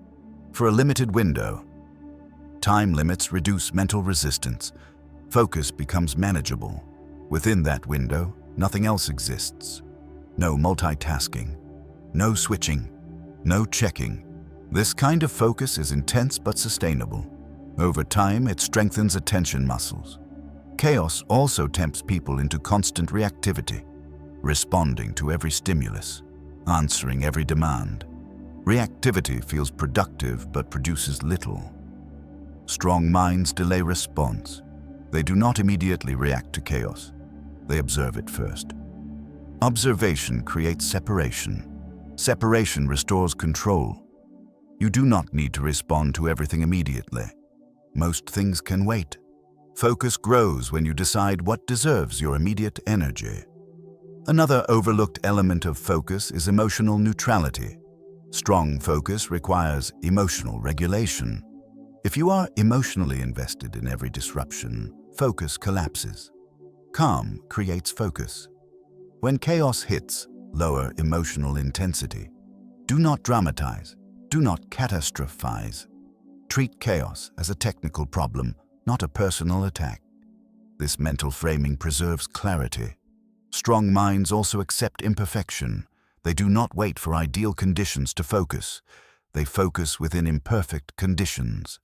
for a limited window. Time limits reduce mental resistance. Focus becomes manageable. Within that window, nothing else exists. No multitasking, no switching, no checking. This kind of focus is intense but sustainable. Over time, it strengthens attention muscles. Chaos also tempts people into constant reactivity, responding to every stimulus, answering every demand. Reactivity feels productive but produces little. Strong minds delay response. They do not immediately react to chaos. They observe it first. Observation creates separation. Separation restores control. You do not need to respond to everything immediately. Most things can wait. Focus grows when you decide what deserves your immediate energy. Another overlooked element of focus is emotional neutrality. Strong focus requires emotional regulation. If you are emotionally invested in every disruption, focus collapses. Calm creates focus. When chaos hits, lower emotional intensity. Do not dramatize. Do not catastrophize. Treat chaos as a technical problem, not a personal attack. This mental framing preserves clarity. Strong minds also accept imperfection. They do not wait for ideal conditions to focus. They focus within imperfect conditions.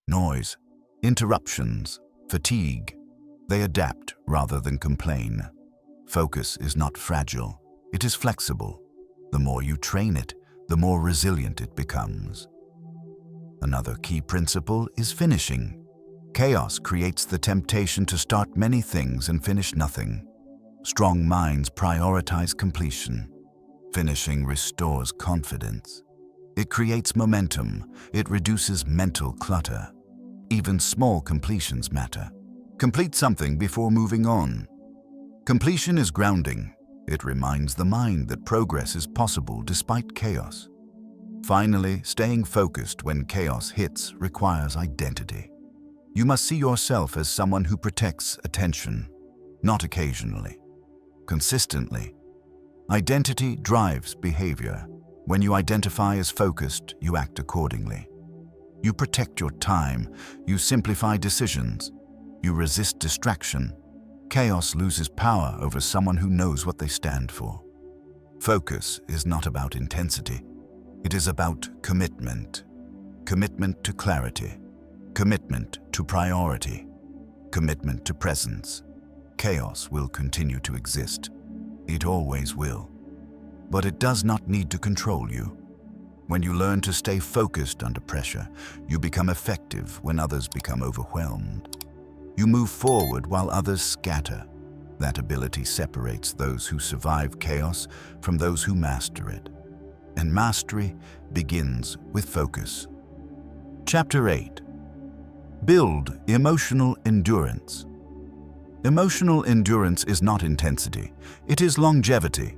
Noise, interruptions, fatigue. They adapt rather than complain. Focus is not fragile. It is flexible. The more you train it, the more resilient it becomes. Another key principle is finishing. Chaos creates the temptation to start many things and finish nothing. Strong minds prioritize completion. Finishing restores confidence. It creates momentum. It reduces mental clutter. Even small completions matter. Complete something before moving on. Completion is grounding. It reminds the mind that progress is possible despite chaos. Finally, staying focused when chaos hits requires identity. You must see yourself as someone who protects attention, not occasionally, consistently. Identity drives behavior. When you identify as focused, you act accordingly. You protect your time. You simplify decisions. You resist distraction. Chaos loses power over someone who knows what they stand for. Focus is not about intensity. It is about commitment. Commitment to clarity. Commitment to priority. Commitment to presence. Chaos will continue to exist. It always will. But it does not need to control you. When you learn to stay focused under pressure, you become effective when others become overwhelmed. You move forward while others scatter. That ability separates those who survive chaos from those who master it. And mastery begins with focus. Chapter 8. Build emotional endurance. Emotional endurance is not intensity. It is longevity.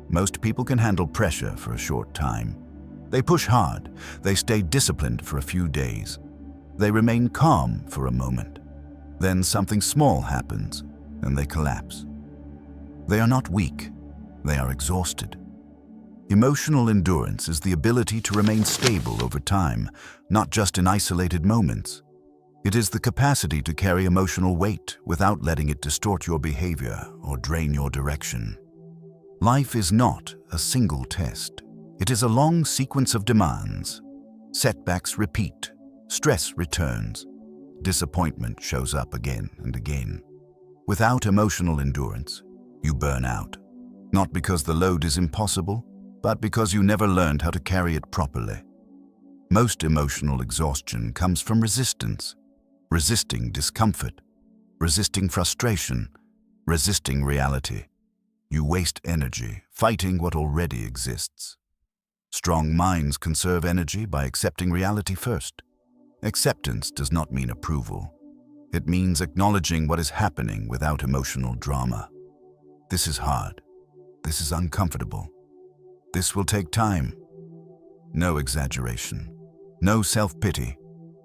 Most people can handle pressure for a short time. They push hard. They stay disciplined for a few days. They remain calm for a moment. Then something small happens, and they collapse. They are not weak. They are exhausted. Emotional endurance is the ability to remain stable over time, not just in isolated moments. It is the capacity to carry emotional weight without letting it distort your behavior or drain your direction. Life is not a single test. It is a long sequence of demands. Setbacks repeat. Stress returns. Disappointment shows up again and again. Without emotional endurance, you burn out. Not because the load is impossible, but because you never learned how to carry it properly. Most emotional exhaustion comes from resistance. Resisting discomfort. Resisting frustration. Resisting reality. You waste energy fighting what already exists. Strong minds conserve energy by accepting reality first. Acceptance does not mean approval. It means acknowledging what is happening without emotional drama. This is hard. This is uncomfortable. This will take time. No exaggeration. No self-pity.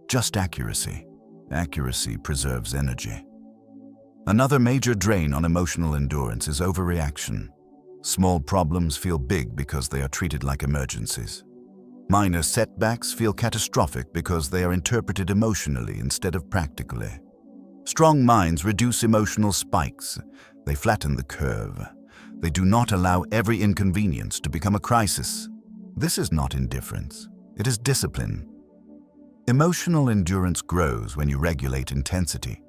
Just accuracy. Accuracy preserves energy. Another major drain on emotional endurance is overreaction. Small problems feel big because they are treated like emergencies. Minor setbacks feel catastrophic because they are interpreted emotionally instead of practically. Strong minds reduce emotional spikes. They flatten the curve. They do not allow every inconvenience to become a crisis. This is not indifference. It is discipline. Emotional endurance grows when you regulate intensity.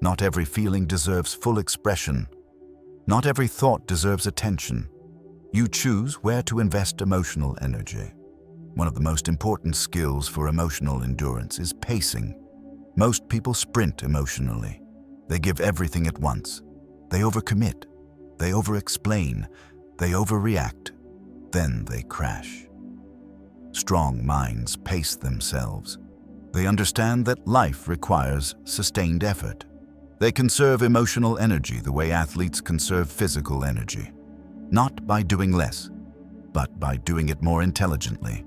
Not every feeling deserves full expression. Not every thought deserves attention. You choose where to invest emotional energy. One of the most important skills for emotional endurance is pacing. Most people sprint emotionally. They give everything at once. They overcommit. They overexplain. They overreact. Then they crash. Strong minds pace themselves. They understand that life requires sustained effort. They conserve emotional energy the way athletes conserve physical energy. not by doing less, but by doing it more intelligently.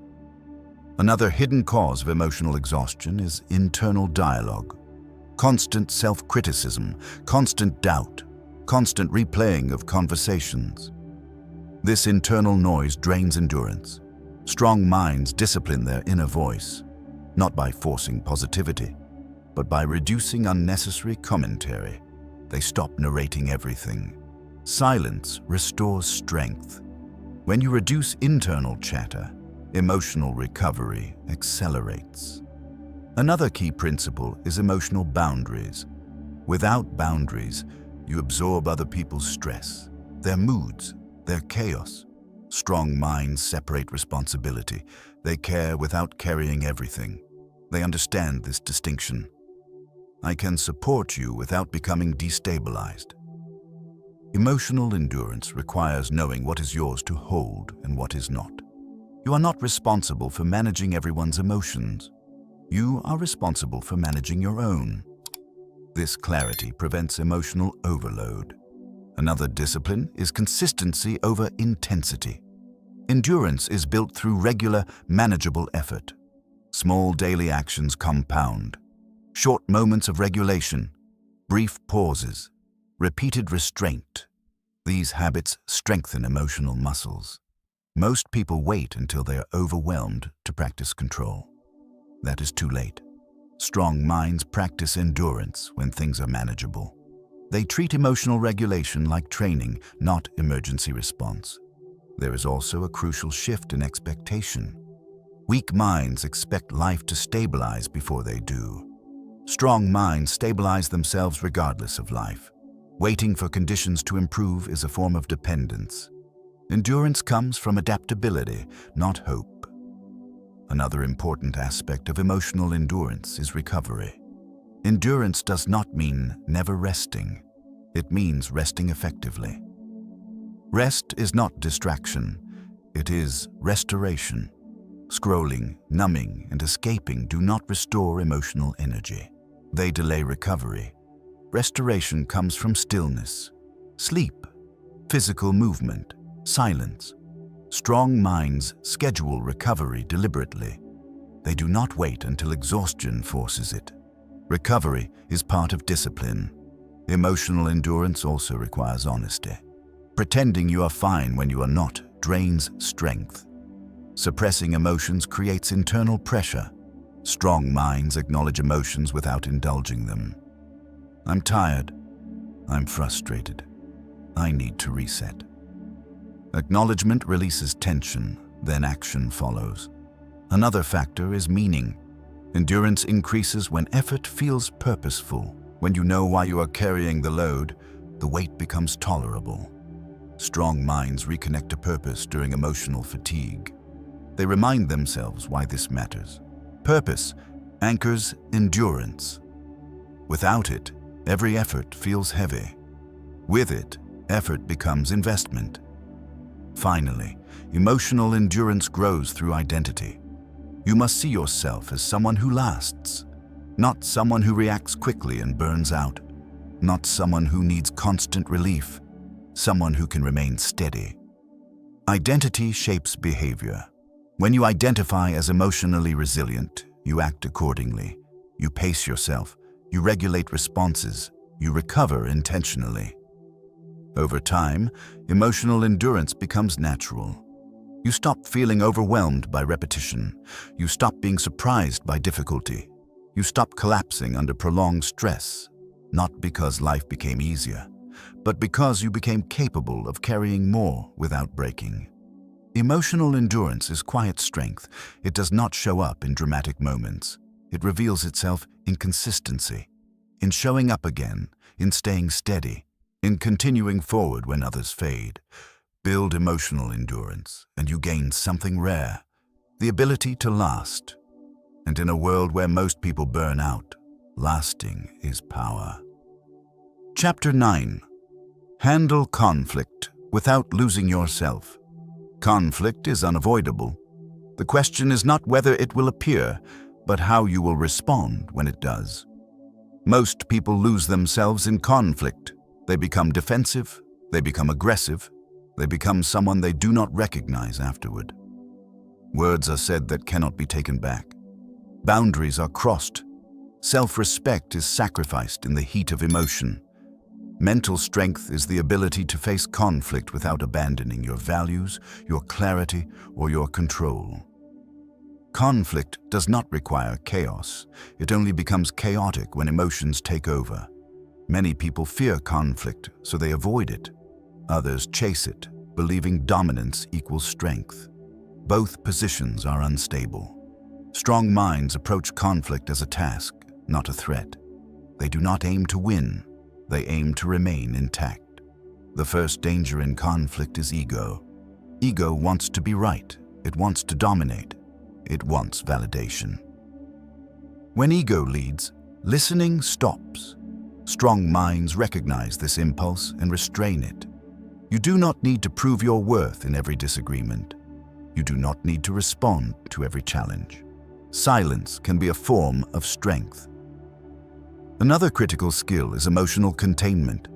Another hidden cause of emotional exhaustion is internal dialogue. Constant self-criticism, constant doubt, constant replaying of conversations. This internal noise drains endurance. Strong minds discipline their inner voice, not by forcing positivity, but by reducing unnecessary commentary. They stop narrating everything. Silence restores strength. When you reduce internal chatter, emotional recovery accelerates. Another key principle is emotional boundaries. Without boundaries, you absorb other people's stress, their moods, their chaos. Strong minds separate responsibility. They care without carrying everything. They understand this distinction. I can support you without becoming destabilized. Emotional endurance requires knowing what is yours to hold and what is not. You are not responsible for managing everyone's emotions. You are responsible for managing your own. This clarity prevents emotional overload. Another discipline is consistency over intensity. Endurance is built through regular, manageable effort. Small daily actions compound. Short moments of regulation, brief pauses, repeated restraint. These habits strengthen emotional muscles. Most people wait until they are overwhelmed to practice control. That is too late. Strong minds practice endurance when things are manageable. They treat emotional regulation like training, not emergency response. There is also a crucial shift in expectation. Weak minds expect life to stabilize before they do. Strong minds stabilize themselves regardless of life. Waiting for conditions to improve is a form of dependence. Endurance comes from adaptability, not hope. Another important aspect of emotional endurance is recovery. Endurance does not mean never resting. It means resting effectively. Rest is not distraction. It is restoration. Scrolling, numbing, and escaping do not restore emotional energy. They delay recovery. Restoration comes from stillness, sleep, physical movement, silence. Strong minds schedule recovery deliberately. They do not wait until exhaustion forces it. Recovery is part of discipline. Emotional endurance also requires honesty. Pretending you are fine when you are not drains strength. Suppressing emotions creates internal pressure. Strong minds acknowledge emotions without indulging them. I'm tired. I'm frustrated. I need to reset. Acknowledgement releases tension, then action follows. Another factor is meaning. Endurance increases when effort feels purposeful. When you know why you are carrying the load, the weight becomes tolerable. Strong minds reconnect to purpose during emotional fatigue. They remind themselves why this matters. Purpose anchors endurance. Without it, every effort feels heavy. With it, effort becomes investment. Finally, emotional endurance grows through identity. You must see yourself as someone who lasts, not someone who reacts quickly and burns out, not someone who needs constant relief, someone who can remain steady. Identity shapes behavior. When you identify as emotionally resilient, you act accordingly. You pace yourself, you regulate responses, you recover intentionally. Over time, emotional endurance becomes natural. You stop feeling overwhelmed by repetition. You stop being surprised by difficulty. You stop collapsing under prolonged stress, not because life became easier, but because you became capable of carrying more without breaking. Emotional endurance is quiet strength. It does not show up in dramatic moments. It reveals itself in consistency, in showing up again, in staying steady, in continuing forward when others fade. Build emotional endurance, and you gain something rare, the ability to last. And in a world where most people burn out, lasting is power. Chapter 9. Handle conflict without losing yourself. Conflict is unavoidable. The question is not whether it will appear, but how you will respond when it does. Most people lose themselves in conflict. They become defensive, they become aggressive, They become someone they do not recognize afterward. Words are said that cannot be taken back. Boundaries are crossed. Self-respect is sacrificed in the heat of emotion. Mental strength is the ability to face conflict without abandoning your values, your clarity, or your control. Conflict does not require chaos. It only becomes chaotic when emotions take over. Many people fear conflict, so they avoid it. Others chase it, believing dominance equals strength. Both positions are unstable. Strong minds approach conflict as a task, not a threat. They do not aim to win. They aim to remain intact. The first danger in conflict is ego. Ego wants to be right. It wants to dominate. It wants validation. When ego leads, listening stops. Strong minds recognize this impulse and restrain it. You do not need to prove your worth in every disagreement. You do not need to respond to every challenge. Silence can be a form of strength. Another critical skill is emotional containment.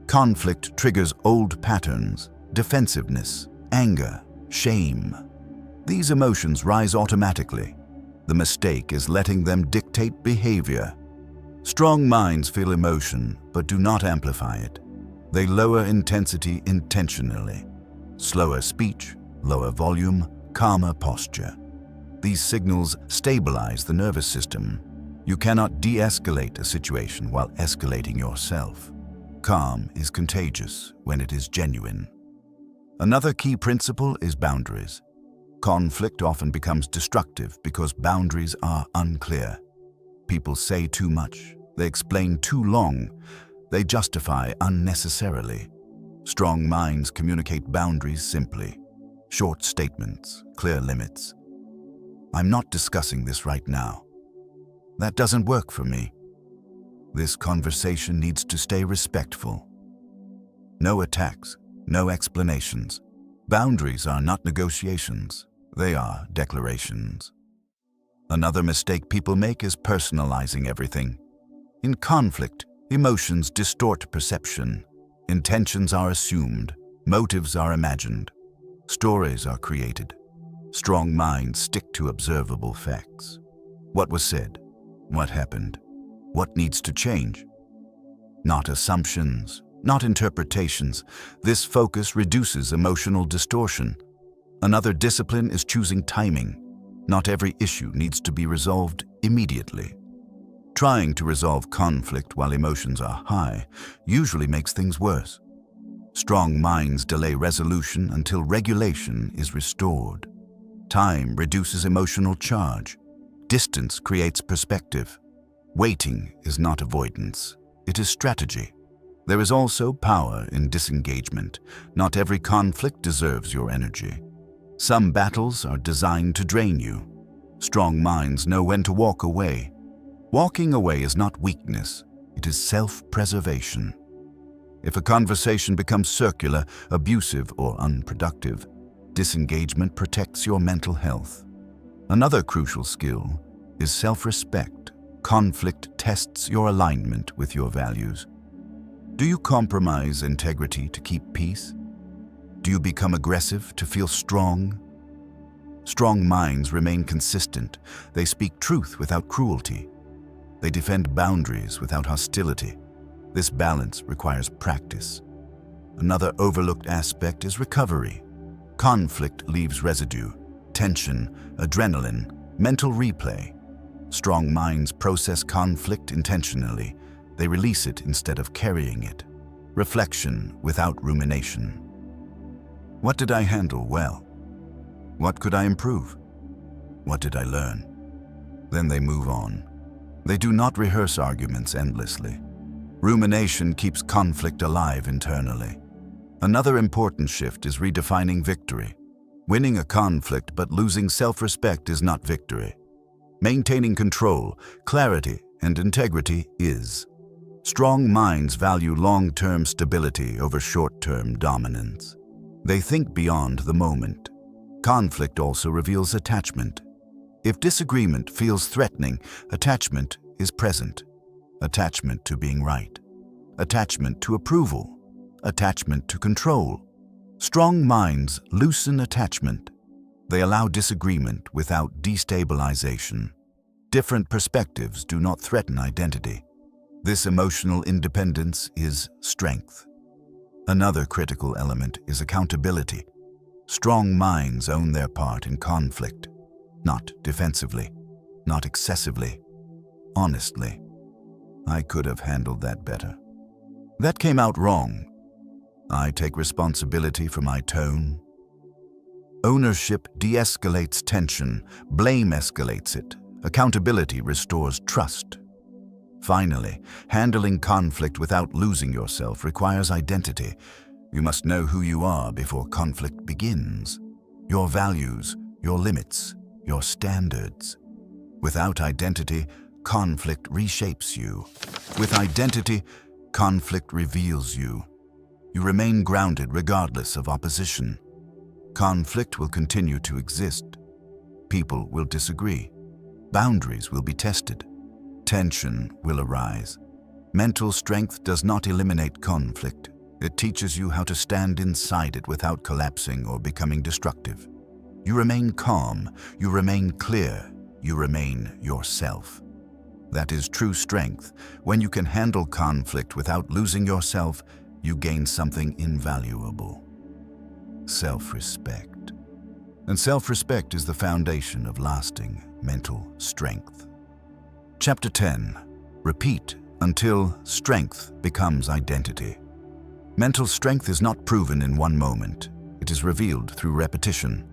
Conflict triggers old patterns, defensiveness, anger, shame. These emotions rise automatically. The mistake is letting them dictate behavior. Strong minds feel emotion, but do not amplify it. They lower intensity intentionally. Slower speech, lower volume, calmer posture. These signals stabilize the nervous system. You cannot de-escalate a situation while escalating yourself. Calm is contagious when it is genuine. Another key principle is boundaries. Conflict often becomes destructive because boundaries are unclear. People say too much, they explain too long, they justify unnecessarily. Strong minds communicate boundaries simply. Short statements, clear limits. I'm not discussing this right now. That doesn't work for me. This conversation needs to stay respectful. No attacks, no explanations. Boundaries are not negotiations. They are declarations. Another mistake people make is personalizing everything. In conflict, emotions distort perception. Intentions are assumed. Motives are imagined. Stories are created. Strong minds stick to observable facts. What was said? What happened? What needs to change? Not assumptions, not interpretations. This focus reduces emotional distortion. Another discipline is choosing timing. Not every issue needs to be resolved immediately. Trying to resolve conflict while emotions are high usually makes things worse. Strong minds delay resolution until regulation is restored. Time reduces emotional charge. Distance creates perspective. Waiting is not avoidance. It is strategy. There is also power in disengagement. Not every conflict deserves your energy. Some battles are designed to drain you. Strong minds know when to walk away. Walking away is not weakness. It is self-preservation. If a conversation becomes circular, abusive, or unproductive, disengagement protects your mental health. Another crucial skill is self-respect. Conflict tests your alignment with your values. Do you compromise integrity to keep peace? Do you become aggressive to feel strong? Strong minds remain consistent. They speak truth without cruelty. They defend boundaries without hostility. This balance requires practice. Another overlooked aspect is recovery. Conflict leaves residue, tension, adrenaline, mental replay. Strong minds process conflict intentionally. They release it instead of carrying it. Reflection without rumination. What did I handle well? What could I improve? What did I learn? Then they move on. They do not rehearse arguments endlessly. Rumination keeps conflict alive internally. Another important shift is redefining victory. Winning a conflict but losing self-respect is not victory. Maintaining control, clarity, and integrity is. Strong minds value long-term stability over short-term dominance. They think beyond the moment. Conflict also reveals attachment. If disagreement feels threatening, attachment is present. Attachment to being right. Attachment to approval. Attachment to control. Strong minds loosen attachment. They allow disagreement without destabilization. Different perspectives do not threaten identity. This emotional independence is strength. Another critical element is accountability. Strong minds own their part in conflict, not defensively, not excessively, honestly. I could have handled that better. That came out wrong. I take responsibility for my tone. Ownership de-escalates tension, blame escalates it, accountability restores trust. Finally, handling conflict without losing yourself requires identity. You must know who you are before conflict begins. Your values, your limits, your standards. Without identity, conflict reshapes you. With identity, conflict reveals you. You remain grounded regardless of opposition. Conflict will continue to exist. People will disagree. Boundaries will be tested. Tension will arise. Mental strength does not eliminate conflict. It teaches you how to stand inside it without collapsing or becoming destructive. You remain calm, you remain clear, you remain yourself. That is true strength. When you can handle conflict without losing yourself, you gain something invaluable: self-respect. And self-respect is the foundation of lasting mental strength. Chapter 10. Repeat until strength becomes identity. Mental strength is not proven in one moment. It is revealed through repetition.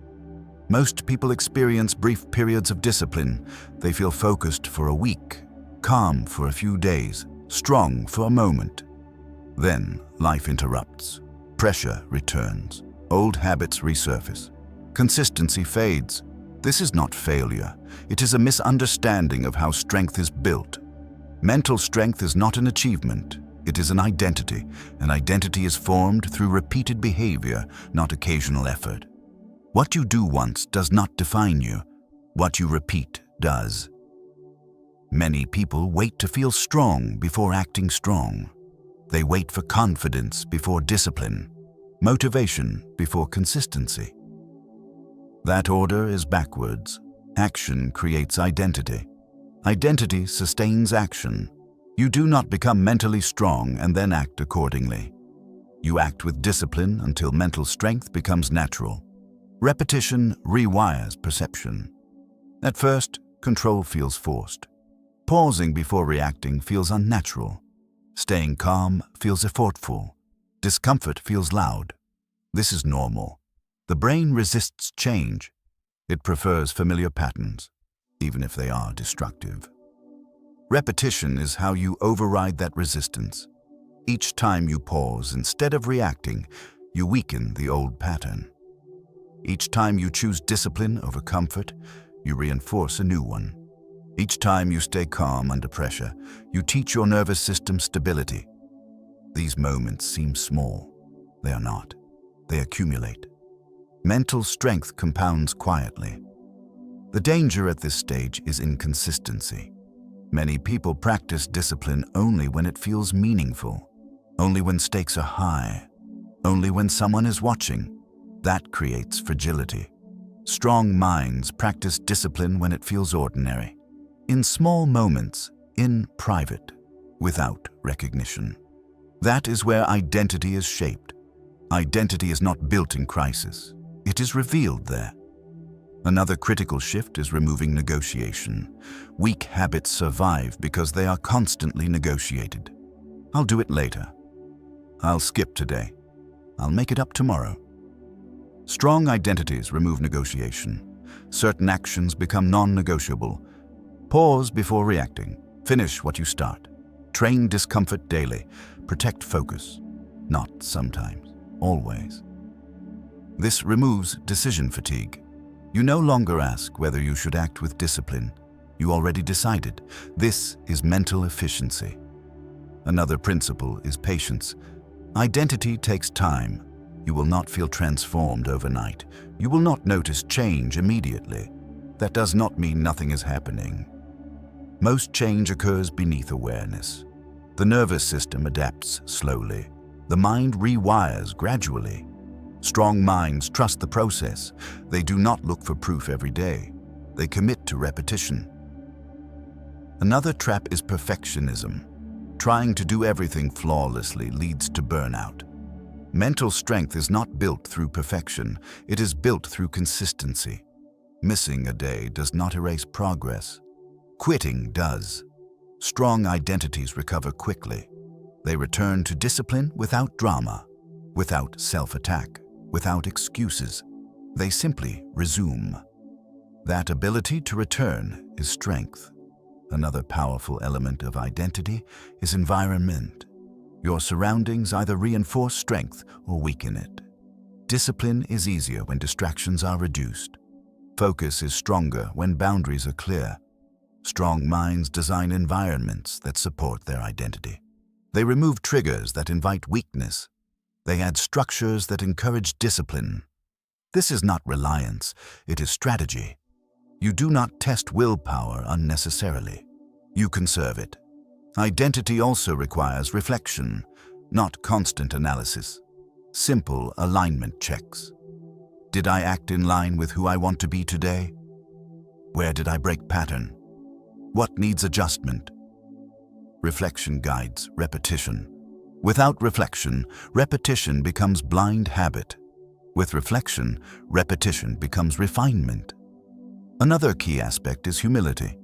Most people experience brief periods of discipline. They feel focused for a week, calm for a few days, strong for a moment. Then life interrupts. Pressure returns. Old habits resurface. Consistency fades. This is not failure. It is a misunderstanding of how strength is built. Mental strength is not an achievement. It is an identity. An identity is formed through repeated behavior, not occasional effort. What you do once does not define you. What you repeat does. Many people wait to feel strong before acting strong. They wait for confidence before discipline, motivation before consistency. That order is backwards. Action creates identity. Identity sustains action. You do not become mentally strong and then act accordingly. You act with discipline until mental strength becomes natural. Repetition rewires perception. At first, control feels forced. Pausing before reacting feels unnatural. Staying calm feels effortful. Discomfort feels loud. This is normal. The brain resists change. It prefers familiar patterns, even if they are destructive. Repetition is how you override that resistance. Each time you pause, instead of reacting, you weaken the old pattern. Each time you choose discipline over comfort, you reinforce a new one. Each time you stay calm under pressure, you teach your nervous system stability. These moments seem small. They are not. They accumulate. Mental strength compounds quietly. The danger at this stage is inconsistency. Many people practice discipline only when it feels meaningful, only when stakes are high, only when someone is watching. That creates fragility. Strong minds practice discipline when it feels ordinary, in small moments, in private, without recognition. That is where identity is shaped. Identity is not built in crisis. It is revealed there. Another critical shift is removing negotiation. Weak habits survive because they are constantly negotiated. I'll do it later. I'll skip today. I'll make it up tomorrow. Strong identities remove negotiation. Certain actions become non-negotiable. Pause before reacting. Finish what you start. Train discomfort daily. Protect focus. Not sometimes, always. This removes decision fatigue. You no longer ask whether you should act with discipline. You already decided. This is mental efficiency. Another principle is patience. Identity takes time. You will not feel transformed overnight. You will not notice change immediately. That does not mean nothing is happening. Most change occurs beneath awareness. The nervous system adapts slowly. The mind rewires gradually. Strong minds trust the process. They do not look for proof every day. They commit to repetition. Another trap is perfectionism. Trying to do everything flawlessly leads to burnout. Mental strength is not built through perfection. It is built through consistency. Missing a day does not erase progress. Quitting does. Strong identities recover quickly. They return to discipline without drama, without self-attack, without excuses. They simply resume. That ability to return is strength. Another powerful element of identity is environment. Your surroundings either reinforce strength or weaken it. Discipline is easier when distractions are reduced. Focus is stronger when boundaries are clear. Strong minds design environments that support their identity. They remove triggers that invite weakness. They add structures that encourage discipline. This is not reliance, it is strategy. You do not test willpower unnecessarily. You conserve it. Identity also requires reflection, not constant analysis. Simple alignment checks. Did I act in line with who I want to be today? Where did I break pattern? What needs adjustment? Reflection guides repetition. Without reflection, repetition becomes blind habit. With reflection, repetition becomes refinement. Another key aspect is humility.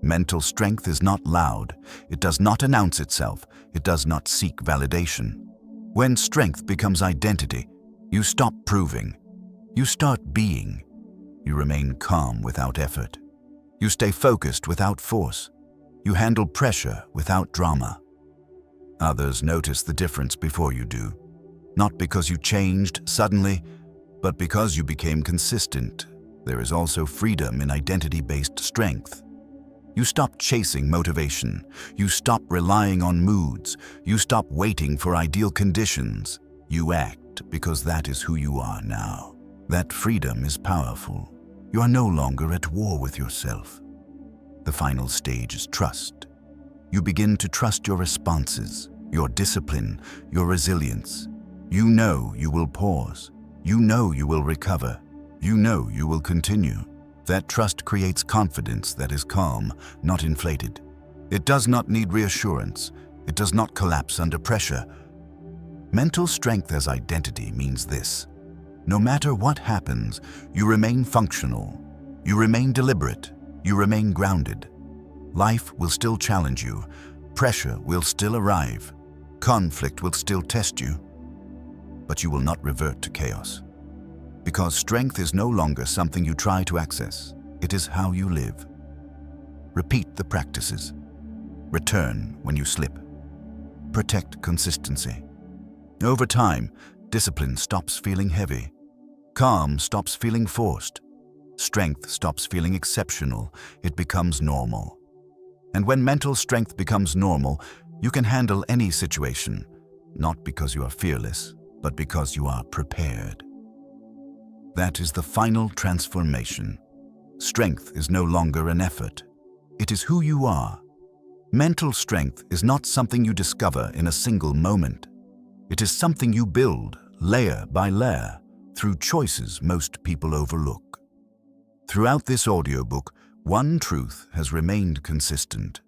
Mental strength is not loud. It does not announce itself. It does not seek validation. When strength becomes identity, you stop proving. You start being. You remain calm without effort. You stay focused without force. You handle pressure without drama. Others notice the difference before you do. Not because you changed suddenly, but because you became consistent. There is also freedom in identity-based strength. You stop chasing motivation. You stop relying on moods. You stop waiting for ideal conditions. You act because that is who you are now. That freedom is powerful. You are no longer at war with yourself. The final stage is trust. You begin to trust your responses, your discipline, your resilience. You know you will pause. You know you will recover. You know you will continue. That trust creates confidence that is calm, not inflated. It does not need reassurance. It does not collapse under pressure. Mental strength as identity means this. No matter what happens, you remain functional. You remain deliberate. You remain grounded. Life will still challenge you. Pressure will still arrive. Conflict will still test you. But you will not revert to chaos. Because strength is no longer something you try to access. It is how you live. Repeat the practices. Return when you slip. Protect consistency. Over time, discipline stops feeling heavy. Calm stops feeling forced. Strength stops feeling exceptional. It becomes normal. And when mental strength becomes normal, you can handle any situation, not because you are fearless, but because you are prepared. That is the final transformation. Strength is no longer an effort. It is who you are. Mental strength is not something you discover in a single moment. It is something you build, layer by layer, through choices most people overlook. Throughout this audiobook, one truth has remained consistent.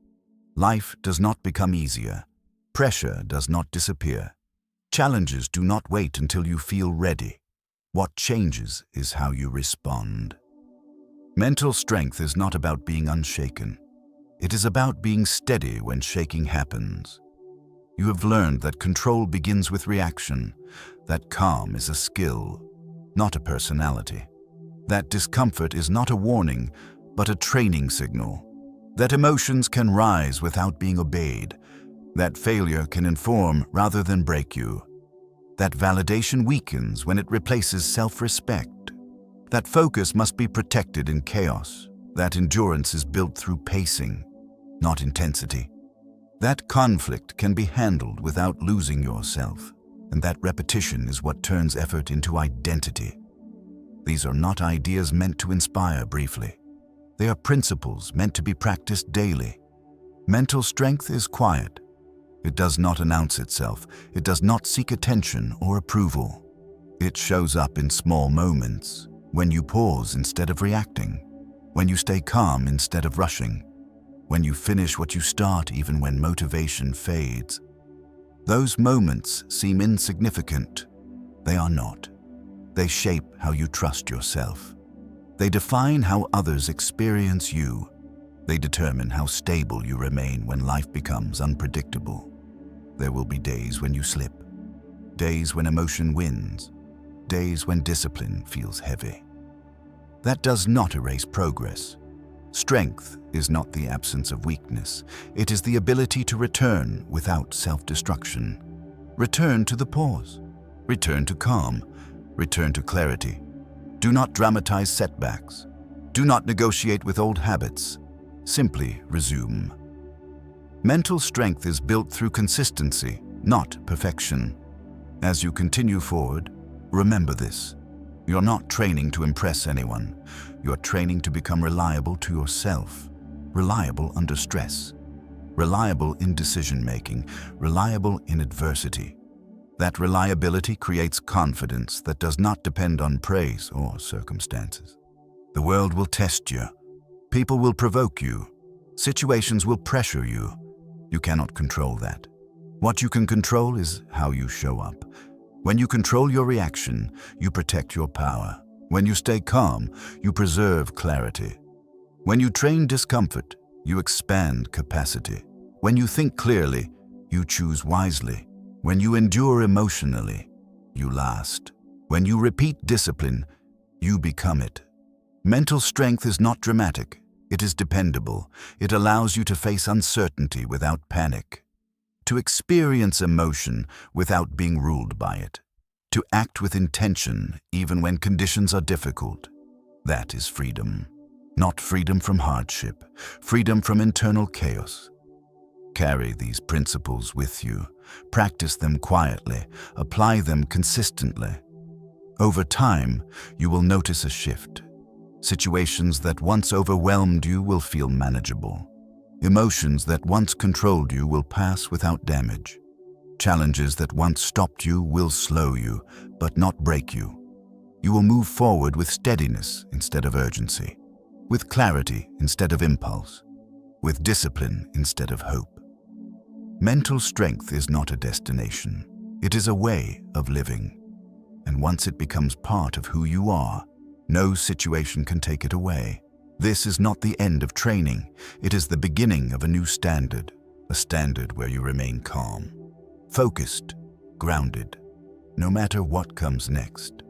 Life does not become easier. Pressure does not disappear. Challenges do not wait until you feel ready. What changes is how you respond. Mental strength is not about being unshaken. It is about being steady when shaking happens. You have learned that control begins with reaction, that calm is a skill, not a personality. That discomfort is not a warning, but a training signal. That emotions can rise without being obeyed. That failure can inform rather than break you. That validation weakens when it replaces self-respect. That focus must be protected in chaos. That endurance is built through pacing, not intensity. That conflict can be handled without losing yourself. And that repetition is what turns effort into identity. These are not ideas meant to inspire briefly. They are principles meant to be practiced daily. Mental strength is quiet. It does not announce itself. It does not seek attention or approval. It shows up in small moments, when you pause instead of reacting, when you stay calm instead of rushing, when you finish what you start even when motivation fades. Those moments seem insignificant. They are not. They shape how you trust yourself. They define how others experience you. They determine how stable you remain when life becomes unpredictable. There will be days when you slip, days when emotion wins, days when discipline feels heavy. That does not erase progress. Strength is not the absence of weakness. It is the ability to return without self-destruction. Return to the pause. Return to calm. Return to clarity. Do not dramatize setbacks. Do not negotiate with old habits. Simply resume. Mental strength is built through consistency, not perfection. As you continue forward, remember this. You're not training to impress anyone. You're training to become reliable to yourself. Reliable under stress. Reliable in decision-making. Reliable in adversity. That reliability creates confidence that does not depend on praise or circumstances. The world will test you. People will provoke you. Situations will pressure you. You cannot control that. What you can control is how you show up. When you control your reaction, you protect your power. When you stay calm, you preserve clarity. When you train discomfort, you expand capacity. When you think clearly, you choose wisely. When you endure emotionally, you last. When you repeat discipline, you become it. Mental strength is not dramatic. It is dependable. It allows you to face uncertainty without panic, to experience emotion without being ruled by it, to act with intention even when conditions are difficult. That is freedom. Not freedom from hardship, freedom from internal chaos. Carry these principles with you. Practice them quietly. Apply them consistently. Over time, you will notice a shift. Situations that once overwhelmed you will feel manageable. Emotions that once controlled you will pass without damage. Challenges that once stopped you will slow you, but not break you. You will move forward with steadiness instead of urgency, with clarity instead of impulse, with discipline instead of hope. Mental strength is not a destination. It is a way of living. And once it becomes part of who you are, no situation can take it away. This is not the end of training. It is the beginning of a new standard, a standard where you remain calm, focused, grounded, no matter what comes next.